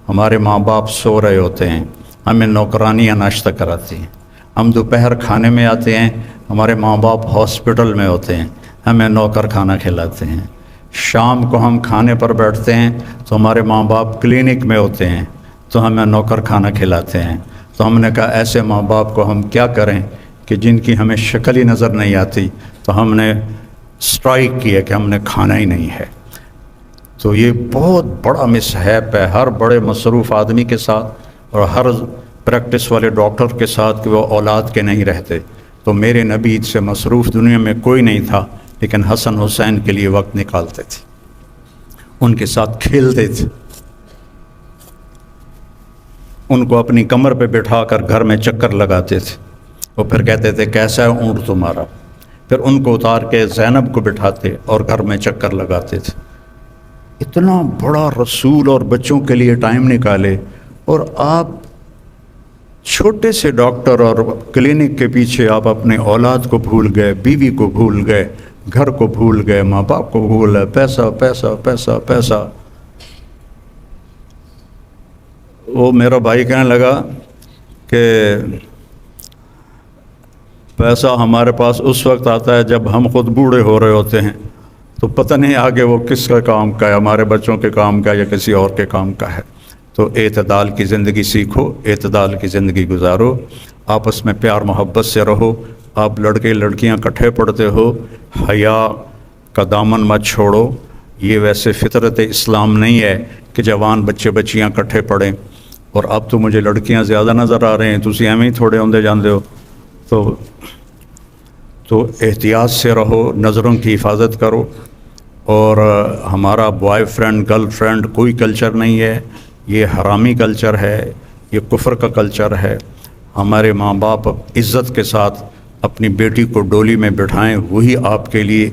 ہمارے ماں باپ سو رہے ہوتے ہیں، ہمیں نوکرانیاں ناشتہ کراتی ہیں۔ ہم دوپہر کھانے میں آتے ہیں، ہمارے ماں باپ ہاسپٹل میں ہوتے ہیں، ہمیں نوکر کھانا کھلاتے ہیں۔ شام کو ہم کھانے پر بیٹھتے ہیں تو ہمارے ماں باپ کلینک میں ہوتے ہیں تو ہمیں نوکر کھانا کھلاتے ہیں۔ تو ہم نے کہا ایسے ماں باپ کو ہم کیا کریں کہ جن کی ہمیں شکل ہی نظر نہیں آتی، تو ہم نے اسٹرائک کیا کہ ہم نے کھانا ہی نہیں ہے۔ تو یہ بہت بڑا مصحف ہے ہر بڑے مصروف آدمی کے ساتھ اور ہر پریکٹس والے ڈاکٹر کے ساتھ کہ وہ اولاد کے نہیں رہتے۔ تو میرے نبی سے مصروف دنیا میں کوئی نہیں تھا، لیکن حسن حسین کے لیے وقت نکالتے تھے، ان کے ساتھ کھیلتے تھے، ان کو اپنی کمر پہ بٹھا کر گھر میں چکر لگاتے تھے۔ وہ پھر کہتے تھے کیسا ہے اونٹ تمہارا؟ پھر ان کو اتار کے زینب کو بٹھاتے اور گھر میں چکر لگاتے تھے۔ اتنا بڑا رسول اور بچوں کے لیے ٹائم نکالے، اور آپ چھوٹے سے ڈاکٹر اور کلینک کے پیچھے آپ اپنے اولاد کو بھول گئے، بیوی کو بھول گئے، گھر کو بھول گئے، ماں باپ کو بھول گئے، پیسہ پیسہ پیسہ پیسہ۔ وہ میرا بھائی کہنے لگا کہ پیسہ ہمارے پاس اس وقت آتا ہے جب ہم خود بوڑھے ہو رہے ہوتے ہیں، تو پتہ نہیں آگے وہ کس کا کام کا ہے، ہمارے بچوں کے کام کا یا کسی اور کے کام کا ہے۔ تو اعتدال کی زندگی سیکھو، اعتدال کی زندگی گزارو، آپس میں پیار محبت سے رہو۔ آپ لڑکے لڑکیاں اکٹھے پڑھتے ہو، حیا کا دامن مت چھوڑو۔ یہ ویسے فطرت اسلام نہیں ہے کہ جوان بچے بچیاں اکٹھے پڑھیں، اور اب تو مجھے لڑکیاں زیادہ نظر آ رہے ہیں، تسی ایویں ہی تھوڑے ہوندے جاندے ہو۔ تو احتیاط سے رہو، نظروں کی حفاظت کرو۔ اور ہمارا بوائے فرینڈ گرل فرینڈ کوئی کلچر نہیں ہے، یہ حرامی کلچر ہے، یہ کفر کا کلچر ہے۔ ہمارے ماں باپ عزت کے ساتھ اپنی بیٹی کو ڈولی میں بٹھائیں، وہی آپ کے لیے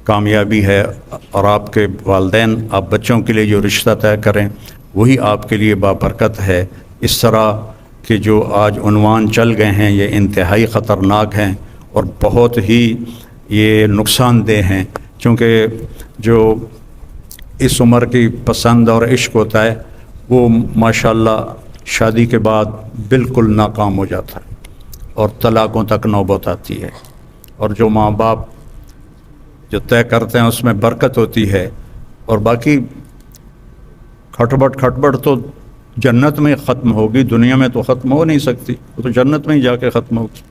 کامیابی ہے، اور آپ کے والدین آپ بچوں کے لیے جو رشتہ طے کریں وہی آپ کے لیے بابرکت ہے۔ اس طرح کہ جو آج عنوان چل گئے ہیں یہ انتہائی خطرناک ہیں اور بہت ہی یہ نقصان دہ ہیں، چونکہ جو اس عمر کی پسند اور عشق ہوتا ہے وہ ماشاءاللہ شادی کے بعد بالکل ناکام ہو جاتا ہے اور طلاقوں تک نوبت آتی ہے۔ اور جو ماں باپ جو طے کرتے ہیں اس میں برکت ہوتی ہے، اور باقی کھٹبٹ تو جنت میں ختم ہوگی، دنیا میں تو ختم ہو نہیں سکتی، وہ تو جنت میں ہی جا کے ختم ہوگی۔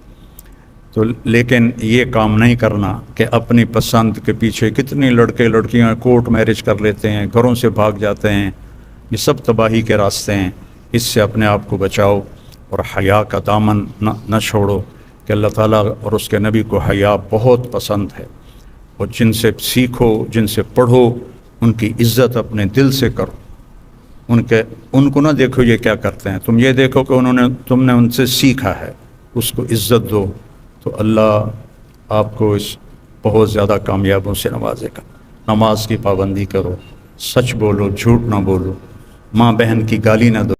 تو لیکن یہ کام نہیں کرنا کہ اپنی پسند کے پیچھے کتنے لڑکے لڑکیاں کورٹ میرج کر لیتے ہیں، گھروں سے بھاگ جاتے ہیں، یہ سب تباہی کے راستے ہیں۔ اس سے اپنے آپ کو بچاؤ اور حیا کا دامن نہ چھوڑو، کہ اللہ تعالیٰ اور اس کے نبی کو حیا بہت پسند ہے، اور جن سے سیکھو، جن سے پڑھو، ان کی عزت اپنے دل سے کرو۔ ان کو نہ دیکھو یہ کیا کرتے ہیں، تم یہ دیکھو کہ تم نے ان سے سیکھا ہے، اس کو عزت دو، تو اللہ آپ کو اس بہت زیادہ کامیابوں سے نوازے گا۔ نماز کی پابندی کرو، سچ بولو، جھوٹ نہ بولو، ماں بہن کی گالی نہ دو۔